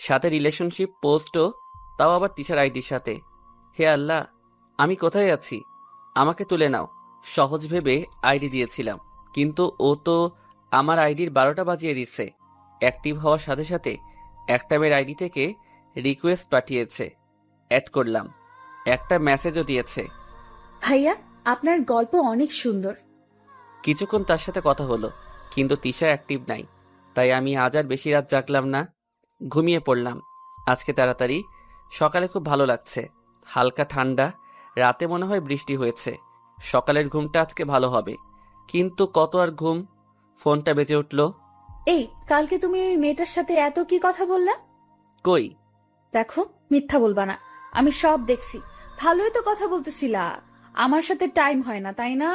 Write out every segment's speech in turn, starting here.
সাথে রিলেশনশিপ পোস্টও, তাও আবার তিশার আইডির সাথে। হে আল্লাহ, আমি কোথায় আছি? আমাকে তুলে নাও। সহজ ভেবে আইডি দিয়েছিলাম, কিন্তু ও তো আমার আইডির 12টা বাজিয়ে দিচ্ছে। অ্যাক্টিভ হওয়ার সাথে সাথে একটা মেয়ের আইডি থেকে রিকোয়েস্ট পাঠিয়েছে, অ্যাড করলাম, একটা মেসেজও দিয়েছে। ভাইয়া, আপনার গল্প অনেক সুন্দর। কিছুক্ষণ তার সাথে কথা হলো, কিন্তু তিশা অ্যাক্টিভ নাই। তাই আমি আজ আর বেশি রাত জাগলাম না, ঘুমিয়ে পড়লাম। আজকে তাড়াতাড়ি। সকালে খুব ভালো লাগছে, হালকা ঠান্ডা। রাতে মনে হয় বৃষ্টি হয়েছে। সকালের ঘুমটা আজকে ভালো হবে। কিন্তু কত আর ঘুম। ফোনটা বেজে উঠল। এই, কালকে তুমি ওই মেয়েটার সাথে এত কি কথা বললা? কই? দেখো, মিথ্যা বলবা না। আমি সব দেখছি। ভালোই তো কথা বলতেছিলা। আমার সাথে টাইম হয় না, তাই না?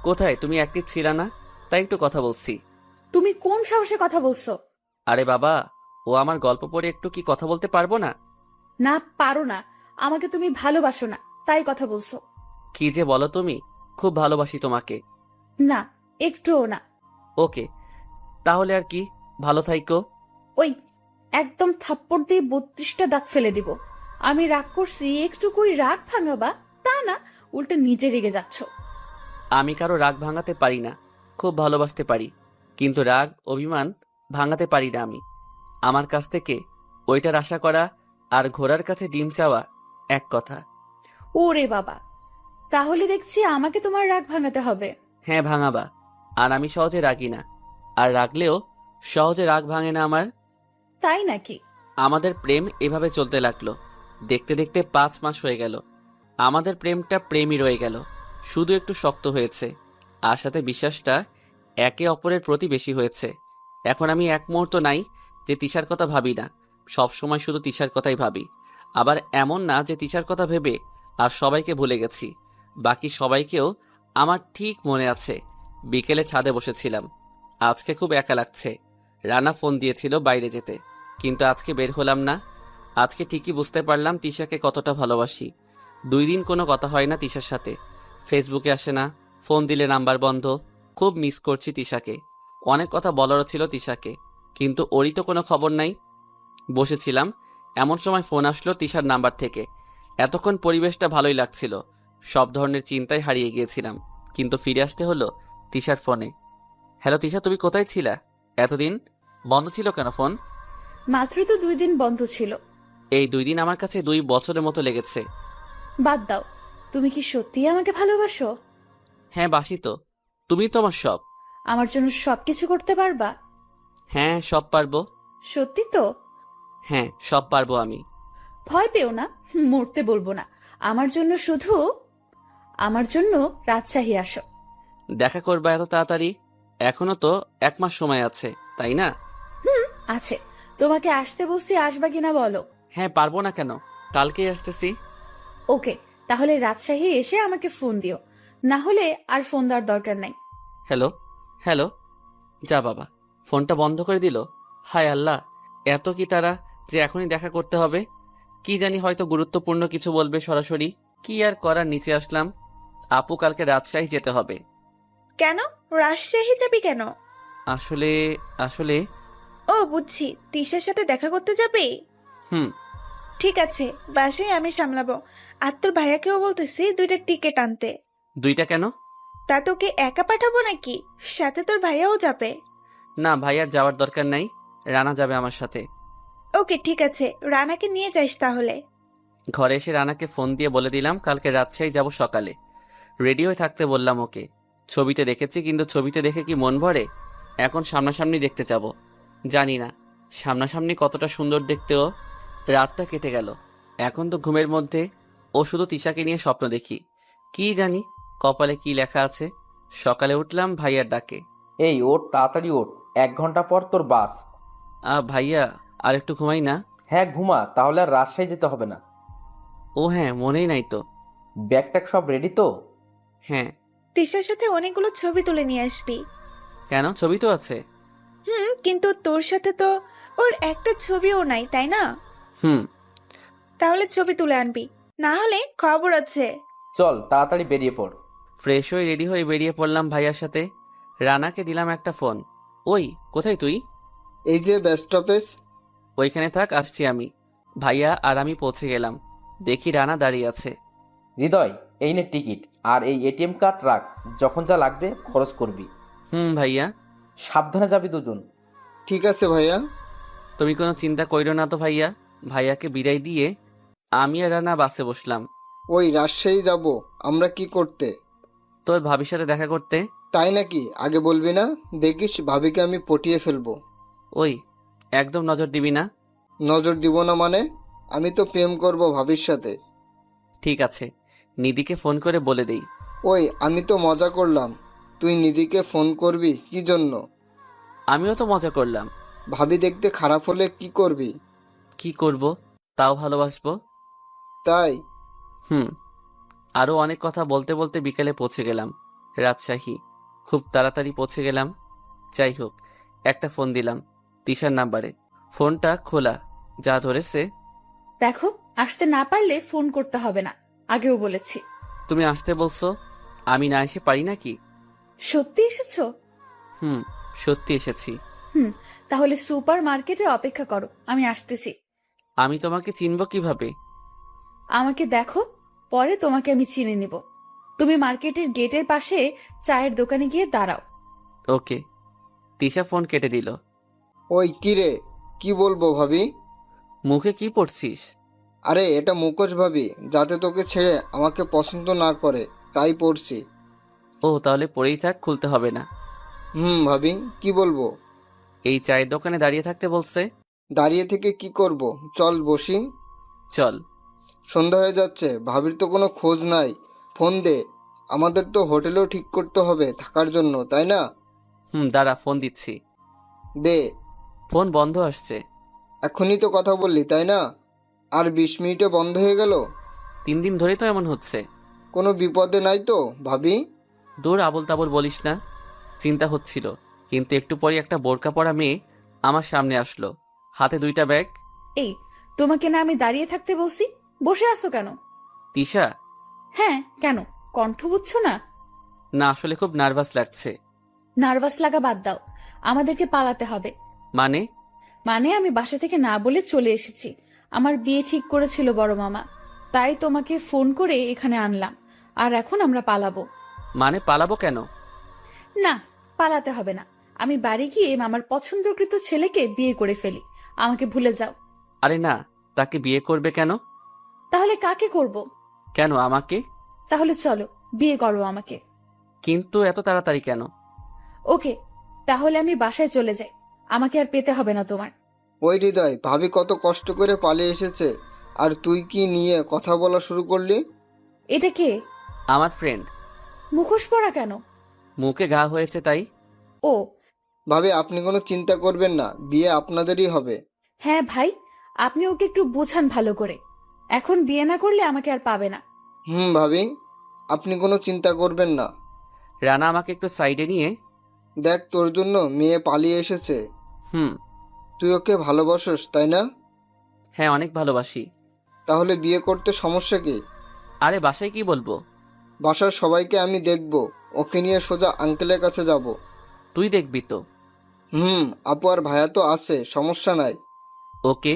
কোথায়? তুমি অ্যাক্টিভ ছিলা না, তাই একটু কথা বলছি। তুমি কোন সাহসে কথা বলছো? আরে বাবা, ও আমার গল্প পড়ে একটু কি কথা বলতে পারবো না? না, পারো না। আমাকে তুমি ভালোবাসো না, তাই কথা বলছো। কি যে বলো তুমি! খুব ভালোবাসি তোমাকে। না, একটুও না। ওকে, তাহলে আর কি, ভালো থাইকো। ওই, একদম থাপ্পড় দিয়ে 32টা দাগ ফেলে দিব। আমি রাগ করছি, একটু কই রাগ ভাঙাবা? তা না, উল্টে নিজে রেগে যাচ্ছ। আমি কারো রাগ ভাঙাতে পারি না, খুব ভালোবাসতে পারি, কিন্তু রাগ অভিমান ভাঙাতে পারি না আমি। আমার কাছ থেকে ওইটার আশা করা আর ঘোড়ার কাছে ডিম চাওয়া এক কথা। ওরে বাবা, তাহলে দেখছি আমাকে তোমার রাগ ভাঙাতে হবে। হ্যাঁ, ভাঙাবা। আর আমি সহজে রাগি না, আর রাগলেও সহজে রাগ ভাঙে না আমার। তাই নাকি? আমাদের প্রেম এভাবে চলতে লাগলো। দেখতে দেখতে 5 মাস হয়ে গেল। আমাদের প্রেমটা প্রেমই রয়ে গেল, শুধু একটু শক্ত হয়েছে। আর সাথে বিশ্বাসটা একে অপরের প্রতি বেশি হয়েছে। এখন আমি এক মুহূর্ত নাই যে তিশার কথা ভাবি না। সব সময় শুধু তিশার কথাই ভাবি। আবার এমন না যে তিশার কথা ভেবে আর সবাইকে ভুলে গেছি। বাকি সবাইকেও আমার ঠিক মনে আছে। বিকেলে ছাদে বসেছিলাম। আজকে খুব একা লাগছে। রানা ফোন দিয়েছিল বাইরে যেতে, কিন্তু আজকে বের হলাম না। আজকে ঠিকই বুঝতে পারলাম তিশাকে কতটা ভালোবাসি। 2 দিন কোনো কথা হয় না তিশার সাথে। ফেসবুকে আসে না, ফোন দিলে নাম্বার বন্ধ। খুব মিস করছি তিশাকে। অনেক কথা বলারও ছিল তিশাকে, কিন্তু ওরই তো কোনো খবর নাই। বসেছিলাম, এমন সময় ফোন আসলো তিশার নাম্বার থেকে। এতক্ষণ পরিবেশটা ভালোই লাগছিল, সব ধরনের চিন্তায় হারিয়ে গিয়েছিলাম, কিন্তু ফিরে আসতে হলো তিশার ফোনে। হ্যালো তিশা, তুমি কোথায় ছিলা এতদিন? বন্ধ ছিল কেন ফোন? মাত্র তো 2 দিন বন্ধ ছিল। এই 2 দিন আমার কাছে 2 বছরের মতো লেগেছে। বাদ দাও। তুমি কি সত্যিই আমাকে ভালোবাসো? হ্যাঁ, বাসি তো। তুমি তো আমার সব। আমার জন্য সবকিছু করতে পারবা? হ্যাঁ, সব পারবো। সত্যি তো? হ্যাঁ, সব পারবো আমি। ভয় পেও না, মরতে বলবো না। আমার জন্য শুধু, আমার জন্য রাজশাহী আসো। দেখা করবা এত তাড়াতাড়ি? এখনো তো 1 মাস সময় আছে, তাই না? আছে। তোমাকে আসতে বলছি, আসবা কিনা বলো? হ্যাঁ, পারবো না কেন, কালকেই আসতেছি। ওকে, তাহলে রাজশাহী এসে আমাকে ফোন দিও। না হলে আর ফোন দেওয়ার দরকার নাই। Hello, hello. যা বাবা, ফোনটা বন্ধ করে দিল। হায় আল্লাহ, এত কি তারা যে এখনই দেখা করতে হবে? কি জানি, হয়তো গুরুত্বপূর্ণ কিছু বলবে সরাসরি। কি আর করার, নিচে আসলাম। আপু কালকে রাজশাহী যেতে হবে। কেন? রাজশাহী যাবি কেন? আসলে আসলে ও বুঝছি, তিশার সাথে দেখা করতে যাবি। হুম। ঠিক আছে, বাসায় আমি সামলাবো। আর তোর ভাইয়াকেও বলতেছি 2টা টিকিট আনতে। 2টা কেন? তা তোকে একা পাঠাবো নাকি? সাথে তোর ভাইয়াও যাবে। না ভাই, আর যাওয়ার দরকার নাই, রানা যাবে আমার সাথে। ওকে ঠিক আছে, রানাকে নিয়ে যাইস তাহলে। ঘরে এসে রানাকে ফোন দিয়ে বলে দিলাম কালকে রাজশাহী যাব সকালে। রেডি হয়ে থাকতে বললাম ওকে। ছবিতে দেখেছি, কিন্তু ছবিতে দেখে কি মন ভরে? এখন সামনাসামনি দেখতে যাব। জানি না সামনাসামনি কতটা সুন্দর দেখতে ও। রাতটা কেটে গেল, এখন তো ঘুমের মধ্যে ও শুধু তিশাকে নিয়ে স্বপ্ন দেখি। কি জানি কপালে কি লেখা আছে। সকালে উঠলাম ভাইয়ার ডাকে। এই ওঠ, তাড়াতাড়ি ওঠ, 1 ঘন্টা পর তোর বাস। ভাইয়া, আর একটু ঘুমাই না? হ্যাঁ ঘুমা, তাহলে আর রাজশাহী যেতে হবে না। ও হ্যাঁ, মনেই নাই তো। ব্যাগ ট্যাগ সব রেডি তো? হ্যাঁ। তিশার সাথে অনেকগুলো ছবি তুলে নিয়ে আসবি। কেন, ছবি তো আছে। কিন্তু তোর সাথে তো ওর একটা ছবিও নাই, তাই না? হুম। তাহলে ছবি তুলে আনবি, না হলে খবর আছে। চল তাড়াতাড়ি বেরিয়ে পড়। ফ্রেশ হয়ে রেডি হয়ে বেরিয়ে পড়লাম ভাইয়ার সাথে। রানাকে দিলাম একটা ফোন। ওই, কোথায় তুই? এই যে বাস স্টপেজ। ওইখানে থাক, আসছি আমি। ভাইয়া আর আমি পৌঁছে গেলাম। দেখি রানা দাঁড়িয়ে আছে। হৃদয়, এই নে টিকিট, আর এই এটিএম কার্ড রাখ, যখন যা লাগবে খরচ করবি। ভাইয়া। সাবধানে যাবি দুজন। ঠিক আছে ভাইয়া। তুমি কোনো চিন্তা কইরো না তো ভাইয়া। ভাইয়াকে বিদায় দিয়ে আমি আর রানা বাসে বসলাম। ওই রাজশাহী যাব আমরা কি করতে? তোর ভাবির সাথে দেখা করতে। তাই নাকি? আগে বলবি না? দেখিস ভাবিকে আমি পটিয়ে ফেলবো। ওই, একদম নজর দিবি না। নজর দিব না মানে? আমি তো প্রেম করব ভাবির সাথে। ঠিক আছে, নিধিকে ফোন করে বলে দেই। ওই আমি তো মজা করলাম, তুই নিধিকে ফোন করবি কি জন্য? আমিও তো মজা করলাম। ভাবি দেখতে খারাপ হলে কি করবি? কি করব, তাও ভালোবাসবো। তাই? আরও অনেক কথা বলতে বলতে বিকেলে পৌঁছে গেলাম রাজশাহী। খুব তাড়াতাড়ি পৌঁছে গেলাম। যাই হোক, একটা ফোন দিলাম তিশার নাম্বারে। ফোনটা খোলা, যা ধরেছে। দেখো, আসতে না পারলে ফোন করতে হবে না, আগেও বলেছি। তুমি আসতে বলছো, আমি না এসে পারি নাকি? সত্যি এসেছো? সত্যি এসেছি। তাহলে সুপার মার্কেটে অপেক্ষা করো, আমি আসতেছি। আমি তোমাকে চিনব কিভাবে? আমাকে দেখো, পরে তোমাকে আমি চিনে নিব। তুমি মার্কেটের গেটের পাশে চায়ের দোকানে গিয়ে দাঁড়াও। ওকে। তিশা ফোন কেটে দিল। ওই কি রে, কি বলবো ভাবি? মুখে কি পড়ছিস? আরে এটা মুখোশ ভাবি, যাতে তোকে ছেড়ে আমাকে পছন্দ না করে, তাই পড়ছি। ও, তাহলে পরেই থাক, খুলতে হবে না। ভাবি কি বলবো? এই চায়ের দোকানে দাঁড়িয়ে থাকতে বলছে। দাঁড়িয়ে থেকে কি করব, চল বসি। চল। সন্ধ্যা হয়ে যাচ্ছে, ভাবির তো কোনো খোঁজ নাই। ফোন দে, আমাদের তো হোটেলেও ঠিক করতে হবে থাকার জন্য, তাই না? দাঁড়া, ফোন দিচ্ছি। দে। ফোন বন্ধ আসছে। এখনই তো কথা বললি, তাই না? আর 20 মিনিটে বন্ধ হয়ে গেল। 3 দিন ধরেই তো এমন হচ্ছে। কোনো বিপদে নাই তো ভাবি? দূর, আবোল তাবোল বলিস না। চিন্তা হচ্ছিল, কিন্তু একটু পরে একটা বোরকা পরা মেয়ে আমার সামনে আসলো, হাতে 2টা ব্যাগ। এই, তোমাকে না আমি দাঁড়িয়ে থাকতে বলছি? বসে আছো কেন? তিশা। হ্যাঁ, কেন? কণ্ঠ বুঝছো না? না, আসলে খুব নার্ভাস লাগছে। নার্ভাস লাগা বাদ দাও, আমাদেরকে পালাতে হবে। মানে? মানে আমি বাসা থেকে না বলে চলে এসেছি। আমার বিয়ে ঠিক করেছিল বড় মামা, তাই তোমাকে ফোন করে এখানে আনলাম। আর এখন আমরা পালাবো। মানে পালাবো কেন? না, পালাতে হবে না। আমি বাড়ি গিয়ে মামার পছন্দকৃত ছেলেকে বিয়ে করে ফেলি। আমাকে ভুলে যাও। আরে না, তাকে বিয়ে করবে কেন? তাহলে কাকে করব? কেন আমাকে? তাহলে চলো, বিয়ে করো আমাকে। কিন্তু এত তাড়াতাড়ি কেন? ওকে, তাহলে আমি বাসায় চলে যাই। আমাকে আর পেতে হবে না তোমার। ওই হৃদয়, ভাবি কত কষ্ট করে পালিয়ে এসেছে, আর তুই কি নিয়ে কথা বলা শুরু করলি? এটা কে? আমার ফ্রেন্ড। মুখোশ পরা কেন? মুখে ঘা হয়েছে তাই। ও। ভাবি আপনি কোনো চিন্তা করবেন না, বিয়ে আপনাদেরই হবে। হ্যাঁ ভাই, আপনি ওকে একটু বোঝান ভালো করে। এখন বিয়ে না করলে আমাকে আর পাবে না। ভাবি আপনি কোনো চিন্তা করবেন না। রানা আমাকে একটু সাইডে নিয়ে। দেখ, তোর জন্য মেয়ে পালিয়ে এসেছে। হুম। তুই ওকে ভালোবাসোস, তাই না? হ্যাঁ, অনেক ভালোবাসি। তাহলে বিয়ে করতে সমস্যা কি? আরে বাসায় কি বলবো? বাসার সবাইকে আমি দেখব, ওকে নিয়ে সোজা আঙ্কেলের কাছে যাব। তুই দেখবি তো? আপু আর ভাইয়া তো আছে, সমস্যা নাই। ওকে।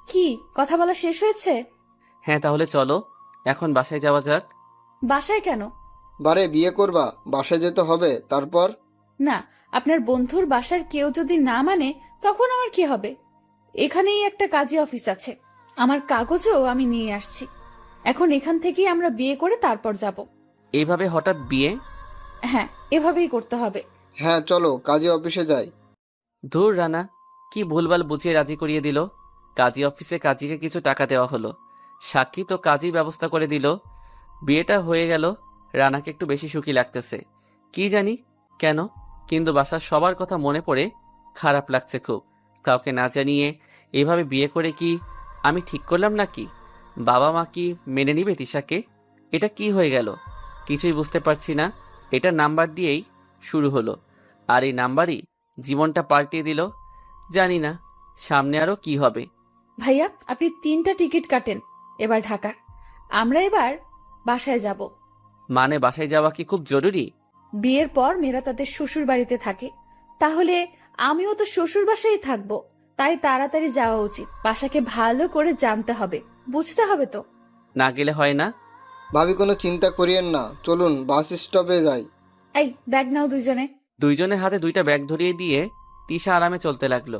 কি, কথা বলা শেষ হয়েছে? হ্যাঁ, তাহলে চলো এখন বাসায় যাওয়া যাক। বাসায় কেন? বারে বিয়ে করবা, বাসায় যেতে হবে তারপর। না, আপনার বন্ধুর বাসার কেউ যদি না মানে তখন আমার কি হবে? এখানেই একটা কাজী অফিস আছে, আমার কাগজও আমি নিয়ে আসছি। এখন এখান থেকেই আমরা বিয়ে করে তারপর যাব। এইভাবে হঠাৎ বিয়ে? হ্যাঁ, এভাবেই করতে হবে। হ্যাঁ চলো কাজী অফিসে যাই। ধুর, রানা কি ভুলভাল বুঝিয়ে রাজি করিয়ে দিল। কাজী অফিসে কাজীকে কিছু টাকা দেওয়া হলো, সাক্ষী তো কাজী ব্যবস্থা করে দিল। বিয়েটা হয়ে গেল। রানাকে একটু বেশি সুখী লাগতেছে, কি জানি কেন। কিন্তু বাসার সবার কথা মনে পড়ে খারাপ লাগছে খুব। কাউকে না জানিয়ে এভাবে বিয়ে করে কি আমি ঠিক করলাম নাকি? বাবা মা কি মেনে নিবে তিশাকে? এটা কি হয়ে গেল কিছুই বুঝতে পারছি না। এটা নাম্বার দিয়েই শুরু হলো, আর এই নাম্বারই জীবনটা পাল্টিয়ে দিল। জানি না সামনে আরো কি হবে। ভাইয়া, আপনি 3টা টিকিট কাটেন এবার ঢাকার। আমরা এবার বাসায় যাব। মানে বাসায় যাওয়া কি খুব জরুরি? বিয়ের পর মেয়েরা তাদের শ্বশুর বাড়িতে থাকে, তাহলে আমিও তো শ্বশুর বাসায় থাকবো। তাই তাড়াতাড়ি যাওয়া উচিত। বাসাকে ভালো করে জানতে হবে, বুঝতে হবে তো। না গেলে হয় না? ভাবি কোনো চিন্তা করিয়েন না, চলুন বাস স্টপে যাই। এই ব্যাগ নাও দুজনে। দুইজনের হাতে দুইটা ব্যাগ ধরিয়ে দিয়ে তিশা আরামে চলতে লাগলো।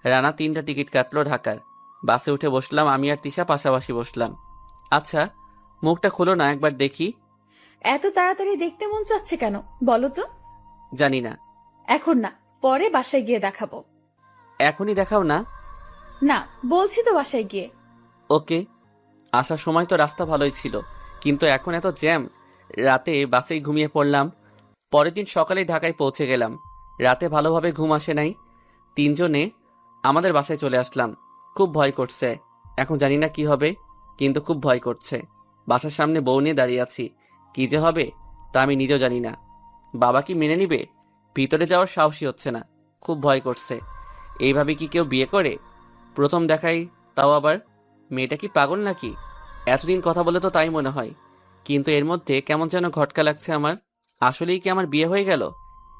রানা 3টা টিকিট কাটলো ঢাকার। বাসে উঠে বসলাম, আমি আর তিশা পাশাপাশি বসলাম। আচ্ছা, মুখটা খোলো না, একবার দেখি। এত তাড়াতাড়ি দেখতে মন চাচ্ছে কেন বলো তো? জানি না। এখন না, পরে বাসায় গিয়ে দেখাবো। এখনই দেখাও না। না বলছি তো, বাসায় গিয়ে। ওকে। আসার সময় তো রাস্তা ভালোই ছিল, কিন্তু এখন এত জ্যাম। রাতে বাসেই ঘুমিয়ে পড়লাম। পরের দিন সকালেই ঢাকায় পৌঁছে গেলাম। রাতে ভালোভাবে ঘুম আসে নাই। 3জনে আমাদের বাসায় চলে আসলাম। খুব ভয় করছে। এখন জানি না কি হবে, কিন্তু খুব ভয় করছে। বাসার সামনে বউ নিয়ে দাঁড়িয়ে আছি। কি যে হবে তা আমি নিজেও জানি না। বাবা কি মেনে নিবে? ভিতরে যাওয়ার সাহসই হচ্ছে না, খুব ভয় করছে। এইভাবে কি কেউ বিয়ে করে? প্রথম দেখাই, তাও আবার। মেয়েটা কি পাগল নাকি? এতদিন কথা বলে তো তাই মনে হয়, কিন্তু এর মধ্যে কেমন যেন ঘটকা লাগছে আমার। আসলেই কি আমার বিয়ে হয়ে গেল?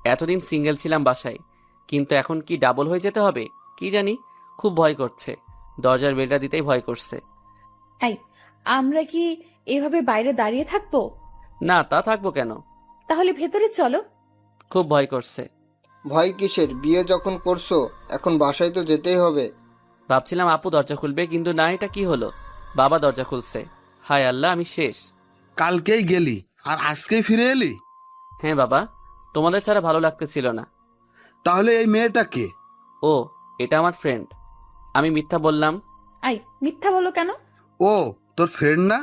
এতদিন সিঙ্গেল ছিলাম বাসায়, কিন্তু এখন কি ডাবল হয়ে যেতে হবে? কি জানি, খুব ভয় করছে। দরজার বেলটা দিতেই ভয় করছে। এই, আমরা কি এভাবে বাইরে দাঁড়িয়ে থাকবো? না, তা থাকবো কেন? তাহলে ভেতরে চলো। খুব ভয় করছে। ভয় কিসের? বিয়ে যখন করছো, এখন বাসায় তো যেতেই হবে। ভাবছিলাম আপু দরজা খুলবে, কিন্তু না, এটা কি হলো? বাবা দরজা খুলছে। হায় আল্লাহ, আমি শেষ। কালকেই গেলি আর আজকেই ফিরে এলি? হ্যাঁ বাবা, তোমাদের ছাড়া ভালো লাগতেছিল না। তাহলে এই মেয়েটা কে? ও, এটা আমার ফ্রেন্ড। আমি মিথ্যা বললাম। আই, মিথ্যা বলো কেন? ও তোর ফ্রেন্ড না?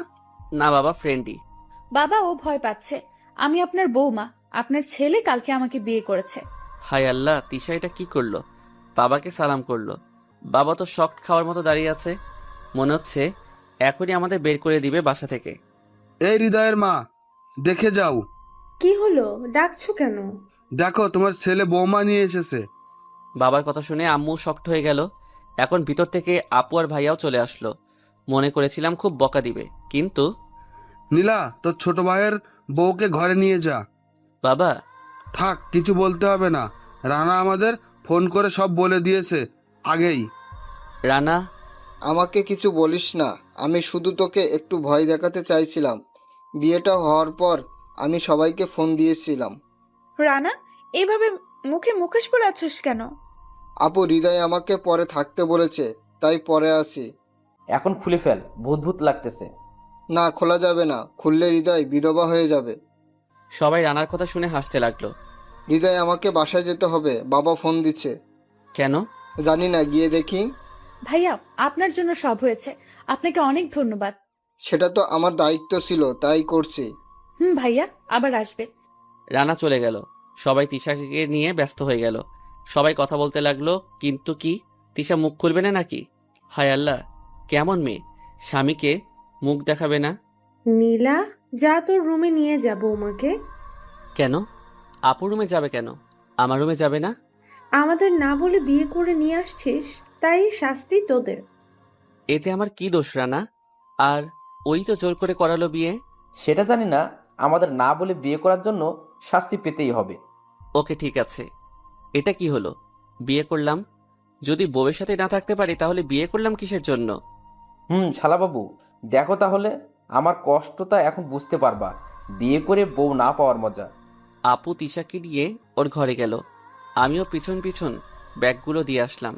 না বাবা, ফ্রেন্ডই। বাবা, ও ভয় পাচ্ছে। আমি আপনার বৌমা। আপনার ছেলে কালকে আমাকে বিয়ে করেছে। হায় আল্লাহ, তিশা এটা কি করলো? বাবাকে সালাম করলো। বাবা তো শক্ট খাওয়ার মতো দাঁড়িয়ে আছে। মনে হচ্ছে এখনই আমাদের বের করে দিবে বাসা থেকে। এই হৃদয়ের মা, দেখে যাও। কি হলো, ডাকছো কেন? দেখো তোমার ছেলে বৌমা নিয়ে এসেছে। বাবার কথা শুনে আম্মু শক্ট হয়ে গেল। এখন ভিতর থেকে আপু আর ভাইয়াও চলে আসলো। মনে করেছিলাম খুব বকা দিবে, কিন্তু নীলা, তোর ছোট ভাইয়ের বউকে ঘরে নিয়ে যা। বাবা। থাক, কিছু বলতে হবে না। রানা আমাদের ফোন করে সব বলে দিয়েছে আগেই। রানা। আমাকে কিছু বলিস না, আমি শুধু তোকে একটু ভয় দেখাতে চাইছিলাম। বিয়েটা হওয়ার পর আমি সবাইকে ফোন দিয়েছিলাম। রানা, এইভাবে মুখে মুখোশ পরে আছিস কেন? আপু, হৃদয় আমাকে পরে থাকতে বলেছে, তাই পরে আসি। এখন খুলে ফেল, ভূত ভূত লাগতেছে। না, খোলা যাবে না, খুললে হৃদয় বিধবা হয়ে যাবে। সবাই রানার কথা শুনে হাসতে লাগলো। হৃদয়, আমাকে বাসায় যেতে হবে, বাবা ফোন দিচ্ছে। কেন? জানি না, গিয়ে দেখি। ভাইয়া, আপনার জন্য সব হয়েছে। আপনাকে অনেক ধন্যবাদ। সেটা তো আমার দায়িত্ব ছিল, তাই করছি। ভাইয়া, আবার আসবে। রানা চলে গেল। সবাই তিশাকে নিয়ে ব্যস্ত হয়ে গেল। সবাই কথা বলতে লাগলো, কিন্তু কি তিশা মুখ খুলবে না নাকি? হায় আল্লাহ, কেমন মেয়ে, স্বামীকে মুখ দেখাবে না। নীলা, যা তোর রুমে নিয়ে যাব বৌমাকে। কেন? আপুর রুমে যাবে কেন? আমার রুমে যাবে না? আমাদের না বলে বিয়ে করে নিয়ে আসছিস, তাই শাস্তি তোদের। এতে আমার কি দোষ রানা? আর ওই তো জোর করে করালো বিয়ে। সেটা জানি না, আমাদের না বলে বিয়ে করার জন্য শাস্তি পেতেই হবে। ওকে, ঠিক আছে। এটা কি হলো? বিয়ে করলাম, যদি বউয়ের সাথে না থাকতে পারি তাহলে বিয়ে করলাম কিসের জন্য? শালাবাবু, দেখো তাহলে, আমার কষ্টটা এখন বুঝতে পারবা, বিয়ে করে বউ না পাওয়ার মজা। আপু তিশাকে নিয়ে ওর ঘরে গেল। আমিও পিছন পিছন ব্যাগগুলো দিয়ে আসলাম।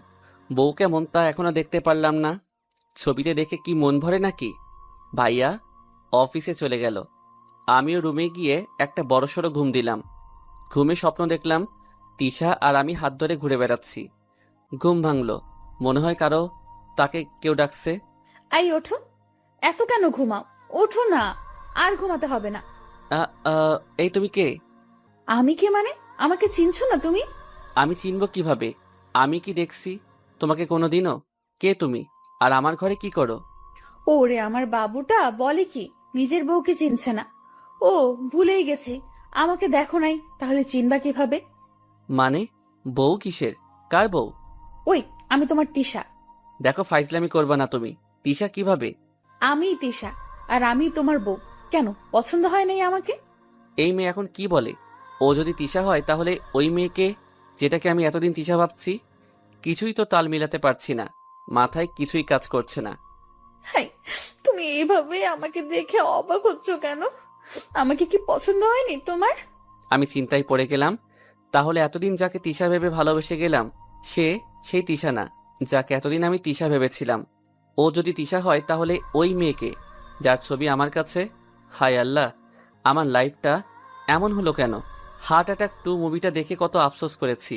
বউ কেমন তা এখনো দেখতে পারলাম না। ছবিতে দেখে কি মন ভরে নাকি? ভাইয়া অফিসে চলে গেল। আমিও রুমে গিয়ে একটা বড়সড় ঘুম দিলাম। ঘুমে স্বপ্ন দেখলাম তিশা আর আমি হাত ধরে ঘুরে বেড়াচ্ছি। ঘুম ভাঙলো, মনে হয় কারো তাকে কেউ ডাকছে। আই, ওঠো। এত কেন ঘুমাও? ওঠো না, আর ঘুমাতে হবে না। আ, আ, এই তুমি কে? আমি কে মানে? আমাকে চিনছো না তুমি? আমি চিনব কিভাবে? আমি কি দেখছি তোমাকে কোনোদিনও? কে তুমি? আর আমার ঘরে কি করো? ওরে আমার বাবুটা বলে কি নিজের বউকে চিনছে না। ও, ভুলেই গেছি। আমাকে দেখো নাই, তাহলে চিনবা কিভাবে? মানে বউ কিসের? কার বউ? ওই, আমি তোমার তিশা। দেখো, ফাইজলামি করবা না তুমি। তিশা কিভাবে? আমিই তিশা, আর আমি তোমার বউ। কেন, পছন্দ হয় নাই আমাকে? এই মেয়ে এখন কি বলে? ও যদি তিশা হয় তাহলে ওই মেয়েকে, যেটাকে আমি এতদিন তিশা ভাবছি, কিছুই তো তাল মিলাতে পারছি না, মাথায় কিছুই কাজ করছে না। হাই, তুমি এইভাবে আমাকে দেখে অবাক হচ্ছ কেন? আমাকে কি পছন্দ হয়নি তোমার? আমি চিন্তায় পড়ে গেলাম। তাহলে এতদিন যাকে তিশা ভেবে ভালোবেসে গেলাম, সেই তিশা না যাকে এতদিন আমি তিশা ভেবেছিলাম। ও যদি তিশা হয় তাহলে ওই মেয়েকে যার ছবি আমার কাছে। হায় আল্লাহ, আমার লাইফটা এমন হলো কেন? হার্ট অ্যাটাক 2 মুভিটা দেখে কত আফসোস করেছি।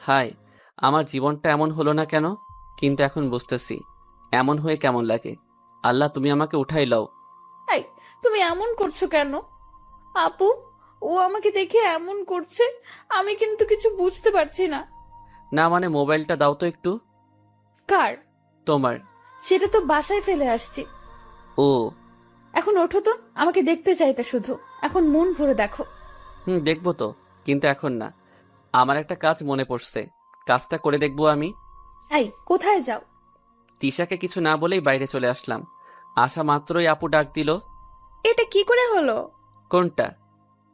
হায়, আমার জীবনটা এমন হলো না কেন? কিন্তু এখন বুঝতেছি এমন হয়ে কেমন লাগে। আল্লাহ, তুমি আমাকে উঠাই লও। হাই, তুমি এমন করছো কেন? আপু, ও আমাকে দেখে এমন করছে, আমি কিন্তু কিছু বুঝতে পারছি না। না মানে মোবাইলটা দাও তো একটু। কার? তোমার। সেটা তো বাসায় ফেলে আসছি। ও। এখন ওঠো তো, আমাকে দেখতে চাইতে শুধু। এখন মন ভরে দেখো। দেখবো তো, কিন্তু এখন না। আমার একটা কাজ মনে পড়ছে, কাজটা করে দেখবো আমি। এই, কোথায় যাও? তিশাকে কিছু না বলেই বাইরে চলে আসলাম। আসা মাত্রই আপু ডাক দিল। এটা কি করে হলো? কোনটা?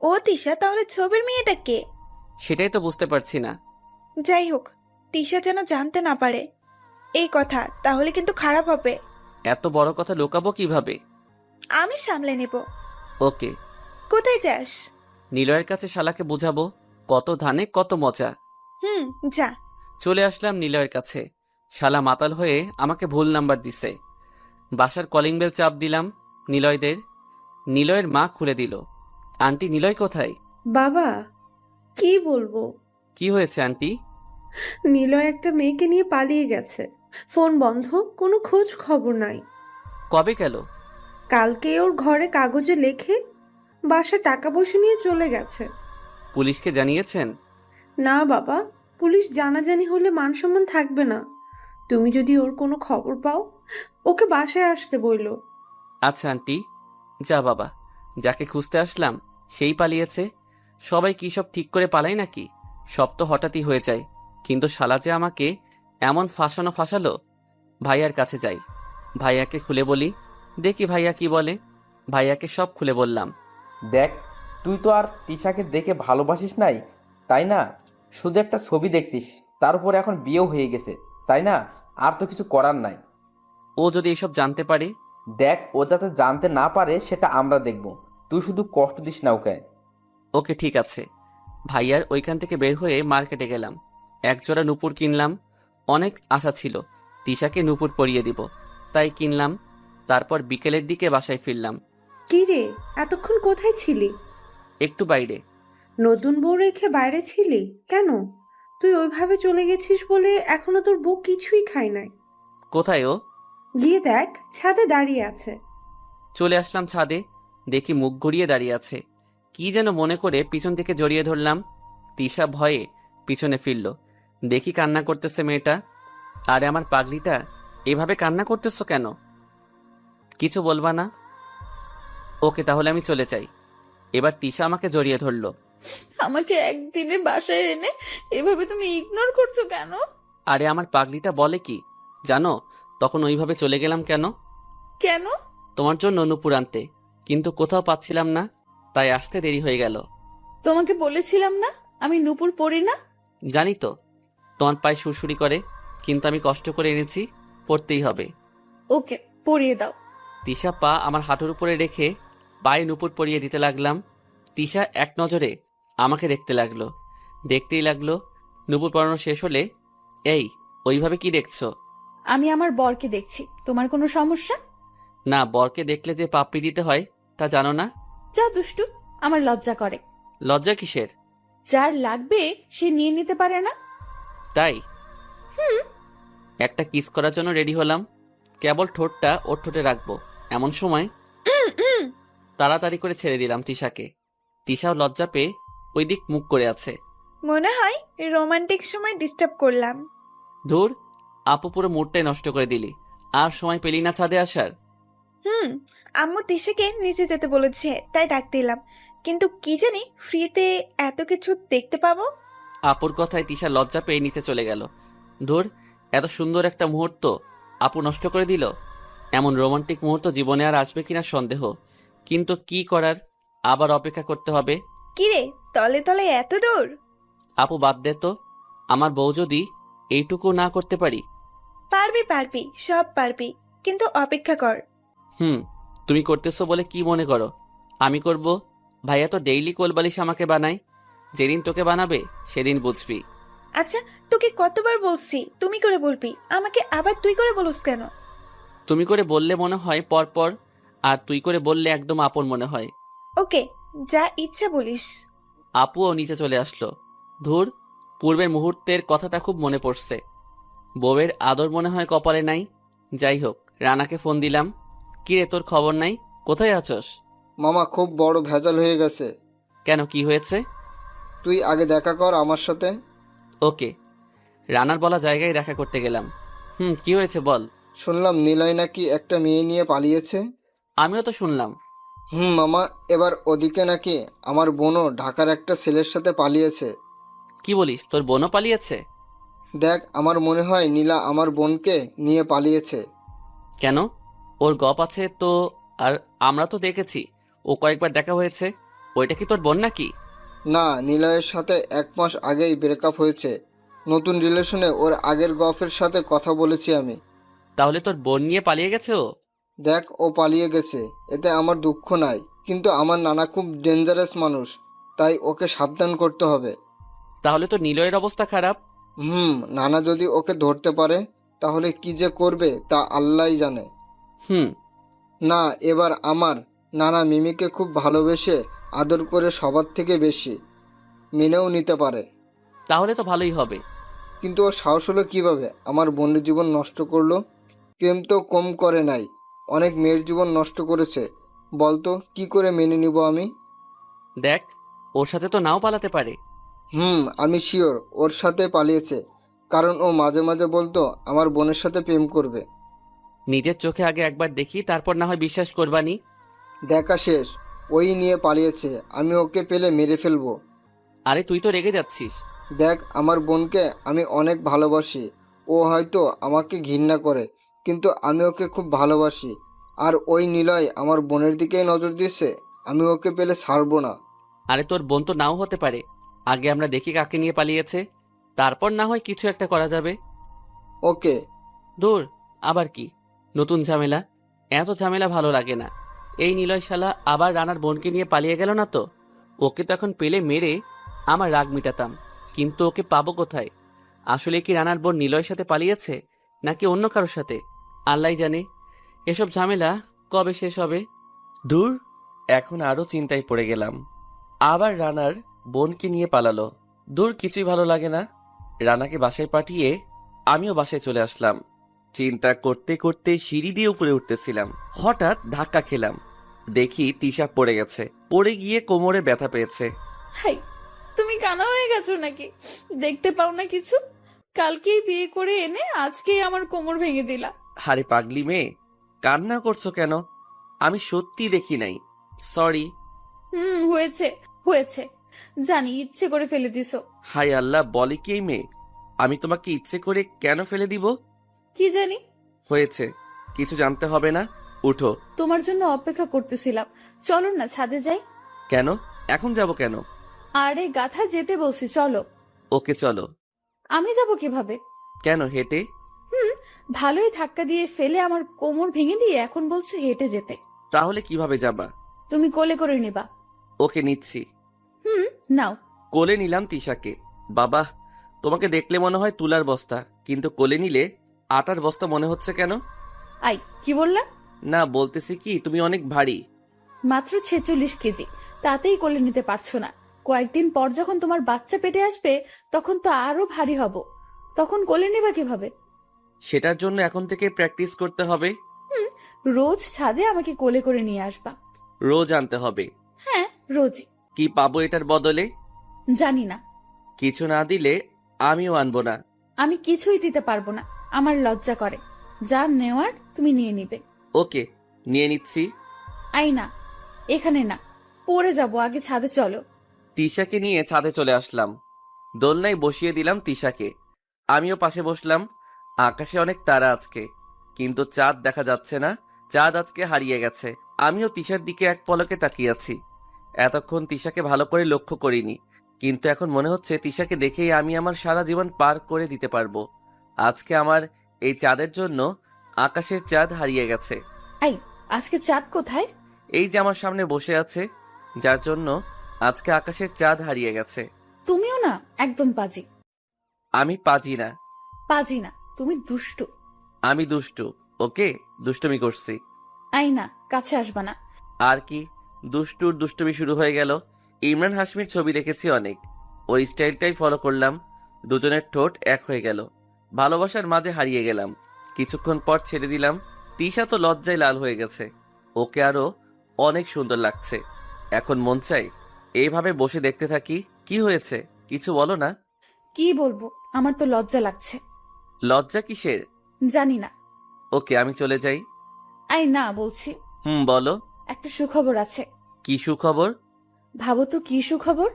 ও তিশা, তাহলে ছবির মেয়েটা কে? সেটাই তো বুঝতে পারছি না। যাই হোক, তিশা যেন জানতে না পারে এই কথা, তাহলে কিন্তু খারাপ হবে। এত বড় কথা লুকাবো কিভাবে? আমি সামলে নেব। ওকে। কোথায় যাস? নিলয়ের কাছে শালাকে বুঝাবো কত ধানে কত মজা। যা। চলে আসলাম নিলয়ের কাছে। শালা মাতাল হয়ে আমাকে ভুল নাম্বার দিছে। বাসার কলিং বেল চাপ দিলাম নিলয়দের। নিলয়ের মা খুলে দিল। আন্টি, নিলয় কোথায়? বাবা, কি বলবো? কি হয়েছে আন্টি? নিলয় একটা মেয়েকে নিয়ে পালিয়ে গেছে। ফোন বন্ধ, কোনো খোঁজ খবর নাই। কবে গেল? কালকে ওর ঘরে কাগজে লেখে বাসা টাকা পয়সা নিয়ে চলে গেছে। পুলিশকে জানিয়েছেন? না বাবা, পুলিশ জানাজানি হলে মান সম্মান থাকবে না। তুমি যদি ওর কোনো খবর পাও, ওকে বাসায় আসতে বইলো। আচ্ছা আন্টি। যা বাবা, যাকে খুঁজতে আসলাম সেই পালিয়েছে। সবাই কি সব ঠিক করে পালায় নাকি? সব তো হঠাৎই হয়ে যায়। কিন্তু শালা যে আমাকে এমন ফাঁসালো। ভাইয়ার কাছে যাই, ভাইয়াকে খুলে বলি, দেখি ভাইয়া কি বলে। ভাইয়াকে সব খুলে বললাম। দেখ, তুই তো আর তিশাকে দেখে ভালোবাসিস নাই, তাই না? শুধু একটা ছবি দেখছিস, তার উপরে এখন বিয়েও হয়ে গেছে, তাই না? আর তো কিছু করার নাই। ও যদি এসব জানতে পারে? দেখ, ও যাতে জানতে না পারে সেটা আমরা দেখব। তুই শুধু কষ্ট দিস না ওকে। ওকে ঠিক আছে। ভাইয়ার ওইখান থেকে বের হয়ে মার্কেটে গেলাম। একজোড়া নূপুর কিনলাম। অনেক আশা ছিল তিশাকে নূপুর পরিয়ে দিব, তাই কিনলাম। তারপর বিকেলের দিকে বাসায় ফিরলাম। কি রে, এতক্ষণ কোথায় ছিলি? একটু বাইরে। নতুন বউ রেখে বাইরে ছিলি কেন? তুই ওইভাবে চলে গেছিস বলে এখনো তোর বউ কিছুই খায় নাই। কোথায় ও? গিয়ে দেখ, ছাদে দাঁড়িয়ে আছে। চলে আসলাম ছাদে, দেখি মুখ ঘুরিয়ে দাঁড়িয়ে আছে। কি যেন মনে করে পিছন থেকে জড়িয়ে ধরলাম। তিশা ভয়ে পিছনে ফিরল। দেখি কান্না করতেছে মেয়েটা। আরে আমার পাগলিটা, এভাবে কান্না করতেছো কেন? কিছু বলবা না? ওকে, তাহলে আমি চলে যাই। এবার তিশা আমাকে জড়িয়ে ধরলো। আমাকে একদিনে বাসায় এনে এভাবে তুমি ইগনোর করছো কেন? আরে আমার পাগলিটা বলে কি জানো, তখন ওইভাবে চলে গেলাম কেন? কেন? তোমার জন্য নূপুর আনতে, কিন্তু কোথাও পাচ্ছিলাম না, তাই আসতে দেরি হয়ে গেল। তোমাকে বলেছিলাম না আমি নূপুর পরি না? জানি তো তোমার পায়ে সুরসুরি করে, কিন্তু আমি কষ্ট করে এনেছি, পড়তেই হবে। ওকে, পরিয়ে দাও। তিশা পা আমার হাঁটুর উপরে রেখে পায়ে নূপুর পরিয়ে দিতে লাগলাম। তিশা এক নজরে আমাকে দেখতে লাগলো। দেখতেই লাগলো। নূপুর পরানো শেষ হলে, এই ওইভাবে কি দেখছো? আমি আমার বরকে দেখছি, তোমার কোনো সমস্যা? না, বরকে দেখলে যে পাপ্পি দিতে হয় তা জানো না? যা দুষ্টু, আমার লজ্জা করে। লজ্জা কিসের? যার লাগবে সে নিয়ে নিতে পারে না? তাই একটা কিস করার জন্য রেডি হলাম। কেবল ঠোঁটটা ওর ঠোঁটে রাখবো, এমন সময় তাড়াতাড়ি করে ছেড়ে দিলাম তিশাকে। তিশাও লজ্জা পেয়ে ওই দিক মুখ করে আছে। মনে হয় রোমান্টিক সময় ডিস্টার্ব করলাম। ধুর, আপু পুরো মুডটাই নষ্ট করে দিলি। আর সময় পেলি না ছাদে আসার? আম্মু তিশাকে নিচে যেতে বলেছে, তাই ডাক দিলাম। কিন্তু কি জানি ফ্রিতে এত কিছু দেখতে পাবো। আপুর কথায় তিশা লজ্জা পেয়ে নিচে চলে গেল। ধুর, এত সুন্দর একটা মুহূর্ত আপু নষ্ট করে দিল। এমন রোমান্টিক মুহূর্ত জীবনে আর আসবে কিনা সন্দেহ, কিন্তু কি করার, আবার অপেক্ষা করতে হবে। কিরে, তলে তলে এত দূর? আপু বাদ দে তো, আমার বউ যদি এইটুকু না করতে পারি? পারবি পারবি, সব পারবি, কিন্তু অপেক্ষা কর। তুমি করতেছো বলে কি মনে করো আমি করব? ভাইয়া তো ডেইলি কোলবালিশ আমাকে বানায়। যেদিন তোকে বানাবে সেদিন বুঝবি। আচ্ছা, তোকে কতবার বলছি তুমি করে বলবি, আমাকে আবার তুই করে বলুস কেন? তুমি করে বললে মনে হয় পরপর, আর তুই করে বললে একদম আপন মনে হয়। ওকে, যা ইচ্ছা বলিস। আপুও নিচে চলে আসলো। ধুর, পূর্বের মুহূর্তের কথাটা খুব মনে পড়ছে। বউয়ের আদর মনে হয় কপালে নাই। যাই হোক, রানাকে ফোন দিলাম। কিরে, তোর খবর নাই? কোথায় আছস? মামা, খুব বড় ভেজাল হয়ে গেছে। কেন, কি হয়েছে? তুই আগে দেখা কর আমার সাথে। ওকে। রানার বলা জায়গায় দেখা করতে গেলাম। কি হয়েছে বল। শুনলাম নিলয় নাকি একটা মেয়ে নিয়ে পালিয়েছে। আমিও তো শুনলাম। মামা, এবার ওদিকে নাকি আমার বোনও ঢাকার একটা ছেলের সাথে পালিয়েছে। কি বলিস, তোর বোনও পালিয়েছে? দেখ, আমার মনে হয় নীলা আমার বোনকে নিয়ে পালিয়েছে। কেন, ওর গপ আছে তো। আর আমরা তো দেখেছি ও কয়েকবার দেখা হয়েছে। ওইটা কি তোর বোন নাকি? না, নিলয়ের সাথে 1 মাস আগেই ব্রেকআপ হয়েছে। নতুন রিলেশনে ওর আগের গফের সাথে কথা বলেছি আমি। তাহলে তোর বোন নিয়ে পালিয়ে গেছে ও? দেখ, ও পালিয়ে গেছে, এতে আমার দুঃখ নাই, কিন্তু আমার নানা খুব ডেঞ্জারাস মানুষ, তাই ওকে সাবধান করতে হবে। তাহলে তো নিলয়ের অবস্থা খারাপ। নানা যদি ওকে ধরতে পারে তাহলে কি যে করবে তা আল্লাহই জানে। হুম না, এবার আমার নানা মিমিকে খুব ভালোবেসে আদর করে সবার থেকে বেশি মেনেও নিতে পারে। তাহলে তো ভালোই হবে। কিন্তু ওর সাহস হলো কীভাবে আমার বোনের জীবন নষ্ট করলো? প্রেম তো কম করে নাই, অনেক মেয়ের জীবন নষ্ট করেছে। বলতো কি করে মেনে নিব আমি? দেখ, ওর সাথে তো নাও পালাতে পারে। আমি শিওর ওর সাথে পালিয়েছে, কারণ ও মাঝে মাঝে বলতো আমার বোনের সাথে প্রেম করবে। নিজের চোখে আগে একবার দেখি, তারপর না হয় বিশ্বাস করবানি। দেখা শেষ, ওই নিয়ে পালিয়েছে, আমি ওকে পেলে মেরে ফেলবো। আরে তুই তো রেগে যাচ্ছিস। দেখ, আমার বোনকে আমি অনেক ভালোবাসি। ও হয়তো আমাকে ঘৃণা করে, কিন্তু আমি ওকে খুব ভালোবাসি। আর ওই নিলয় আমার বোনের দিকেই নজর দিয়েছে, আমি ওকে পেলে ছাড়বো না। আরে তোর বোন তো নাও হতে পারে। আগে আমরা দেখি কাকে নিয়ে পালিয়েছে, তারপর না হয় কিছু একটা করা যাবে। ওকে। দূর, আবার কি নতুন ঝামেলা? এত ঝামেলা ভালো লাগে না। এই নিলয় শালা আবার রানার বোনকে নিয়ে পালিয়ে গেল না তো? ওকে তো এখন পেলে মেরে আমার রাগ মিটাতাম, কিন্তু ওকে পাবো কোথায়? আসলে কি রানার বোন নিলয়ের সাথে পালিয়েছে, নাকি অন্য কারোর সাথে? আল্লাহই জানে। এসব ঝামেলা কবে শেষ হবে? দূর, এখন আরো চিন্তায় পড়ে গেলাম। আবার রানার বোনকে নিয়ে পালালো। দূর, কিছুই ভালো লাগে না। রানাকে বাসায় পাঠিয়ে আমিও বাসায় চলে আসলাম। চিন্তা করতে করতে সিঁড়ি দিয়ে উপরে উঠতেছিলাম, হঠাৎ ধাক্কা খেলাম। দেখি তিশা পড়ে গেছে। পড়ে গিয়ে কোমরে ব্যথা পেয়েছে। হাই, তুমি কানা হয়ে গেছো নাকি? দেখতে পাও না কিছু? কালকেই বিয়ে করে এনে আজকেই আমার কোমর ভেঙে দিলা। হারে পাগলি মেয়ে, কান্না করছো কেন? আমি সত্যি দেখি নাই। সরি। হয়েছে হয়েছে, জানি ইচ্ছে করে ফেলে দিছো। হাই আল্লাহ, বলে কি এই মেয়ে? আমি তোমাকে ইচ্ছে করে কেন ফেলে দিব? কি জানি। হয়েছে, কিছু জানতে হবে না। উঠো। তোমার জন্য অপেক্ষা করতেছিলাম। চলো না, ছাদে যাই। কেন? এখন যাব কেন? আরে গাথা, যেতে বলছি, চলো। ওকে চলো। আমি যাব কিভাবে? কেন, হেঁটে? ভালোই ধাক্কা দিয়ে ফেলে আমার কোমর ভেঙে দিয়ে এখন বলছো হেঁটে যেতে। তাহলে কিভাবে যাবা? তুমি কোলে করে নিবা। ওকে নিচ্ছি। নাও। কোলে নিলাম তিশাকে। বাবা, তোমাকে দেখলে মনে হয় তুলার বস্তা, কিন্তু কোলে নিলে আটার বস্তা মনে হচ্ছে কেন? আই, কি বললা? না, বলতেছি কি তুমি অনেক ভারী। মাত্র 46 কেজি, তাতেই কোলে নিতে পারছো না। কয়েকদিন পর যখন তোমার বাচ্চা পেটে আসবে, তখন তো আরো ভারী হব। তখন কোলে নিবা কিভাবে? সেটার জন্য এখন থেকে প্র্যাকটিস করতে হবে। রোজ ছাদে আমাকে কোলে করে নিয়ে আসবা। রোজ আনতে হবে? হ্যাঁ, রোজই। কি পাবো এটার বদলে? জানি না। কিছু না দিলে আমিও আনবো না। আমি কিছুই দিতে পারবো না, আমার লজ্জা করে। যা নেওয়ার তুমি নিয়ে নিবে। ওকে, নিয়ে নিচ্ছি। আই না, এখানে না, পড়ে যাবো, আগে ছাদে চলো। তিশাকে নিয়ে ছাদে চলে আসলাম। দোলনায় বসিয়ে দিলাম তিশাকে। আমিও পাশে বসলাম। আকাশে অনেক তারা আজকে, কিন্তু চাঁদ দেখা যাচ্ছে না। চাঁদ আজকে হারিয়ে গেছে। আমিও তিশার দিকে এক পলকে তাকিয়ে আছি। এতক্ষণ তিশাকে ভালো করে লক্ষ্য করিনি, কিন্তু এখন মনে হচ্ছে তিশাকে দেখেই আমি আমার সারা জীবন পার করে দিতে পারবো। আজকে আমার এই চাঁদের জন্য আকাশের চাঁদ হারিয়ে গেছে। এই, আজকে চাঁদ কোথায়? এই যে আমার সামনে বসে আছে, যার জন্য আজকে আকাশের চাঁদ হারিয়ে গেছে। তুমিও না একদম পাজি। আমি পাজি না, পাজি না, তুমি দুষ্টু। আমি দুষ্টু। ওকে, দুষ্টুমি করছি। আই না, কাছে আসবা না। আর কি, দুষ্টুর দুষ্টুমি শুরু হয়ে গেল। ইমরান হাশমির ছবি দেখেছি অনেক, ওর স্টাইলটাই ফলো করলাম। দুজনের ঠোঁট এক হয়ে গেল, ভালোবাসার মাঝে হারিয়ে গেলাম। কিছুক্ষণ পর ছেড়ে দিলাম। তিশা তো লজ্জায় লাল হয়ে গেছে, ওকে আরো অনেক সুন্দর লাগছে। এখন মন চাই এইভাবে বসে দেখতে থাকি। কি হয়েছে, কিছু বলো না। কি বলবো, আমার তো লজ্জা লাগছে। লজ্জা কিসের? জানি না। ওকে, আমি চলে যাই। আই না বলছি। বলো। একটা সুখবর আছে। কি সুখবর? ভাবো তো কি সুখবর।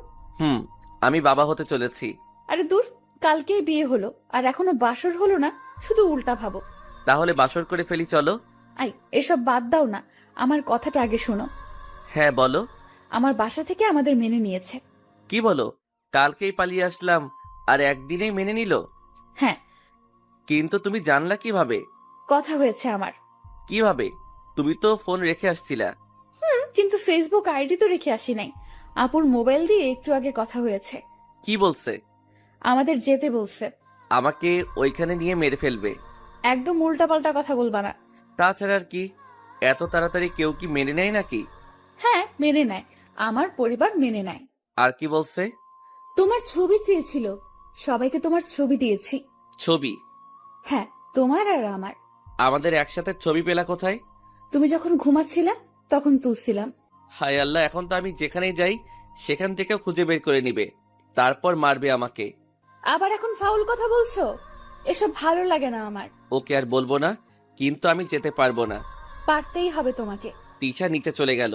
আমি বাবা হতে চলেছি। আরে দূর, কালকেই বিয়ে হলো আর এখনো বাসর হলো না, শুধু উল্টা ভাবো। তাহলে বাসর করে ফেলি, চলো। আই, এসব বাদ দাও না, আমার কথাটা আগে শোনো। হ্যাঁ বলো। আমার বাসা থেকে আমাদের মেনে নিয়েছে। কি বলো? কালকেই পালিয়ে আসলাম আর একদিনেই মেনে নিল? হ্যাঁ। কিন্তু তুমি জানলা কিভাবে? কথা হয়েছে আমার। কিভাবে? তুমি তো ফোন রেখে আসছিলা। কিন্তু ফেসবুক আইডি তো রেখে আসি নাই। আপুর মোবাইল দিয়ে একটু আগে কথা হয়েছে। কি বলছে? আমাদের যেতে বলছে। আমাকে ওইখানে নিয়ে মেরে ফেলবে। একদম উল্টাপাল্টা কথা বলবা না। তাছাড়া আর কি, এত তাড়াতাড়ি কেউ কি মেনে নেয় নাকি? হ্যাঁ, মেনে নেয়, আমার পরিবার মেনে নেয়। আর কি বলছে? তোমার ছবি চেয়েছিল, সবাইকে তোমার ছবি দিয়েছি। ছবি? হ্যাঁ, তোমার আর আমার। আমাদের একসাথে ছবি পেলা কোথায়? তুমি যখন ঘুমাচ্ছিলা তখন তুলছিলাম। হায় আল্লাহ, এখন তো আমি যেখানেই যাই সেখান থেকেও খুঁজে বের করে নিবে, তারপর মারবে আমাকে। আবার এখন ফাউল কথা বলছো, এসব ভালো লাগে না আমার। ওকে আর বলবো না, কিন্তু আমি যেতে পারবো না। পারতেই হবে তোমাকে। তিশা নিচে চলে গেল,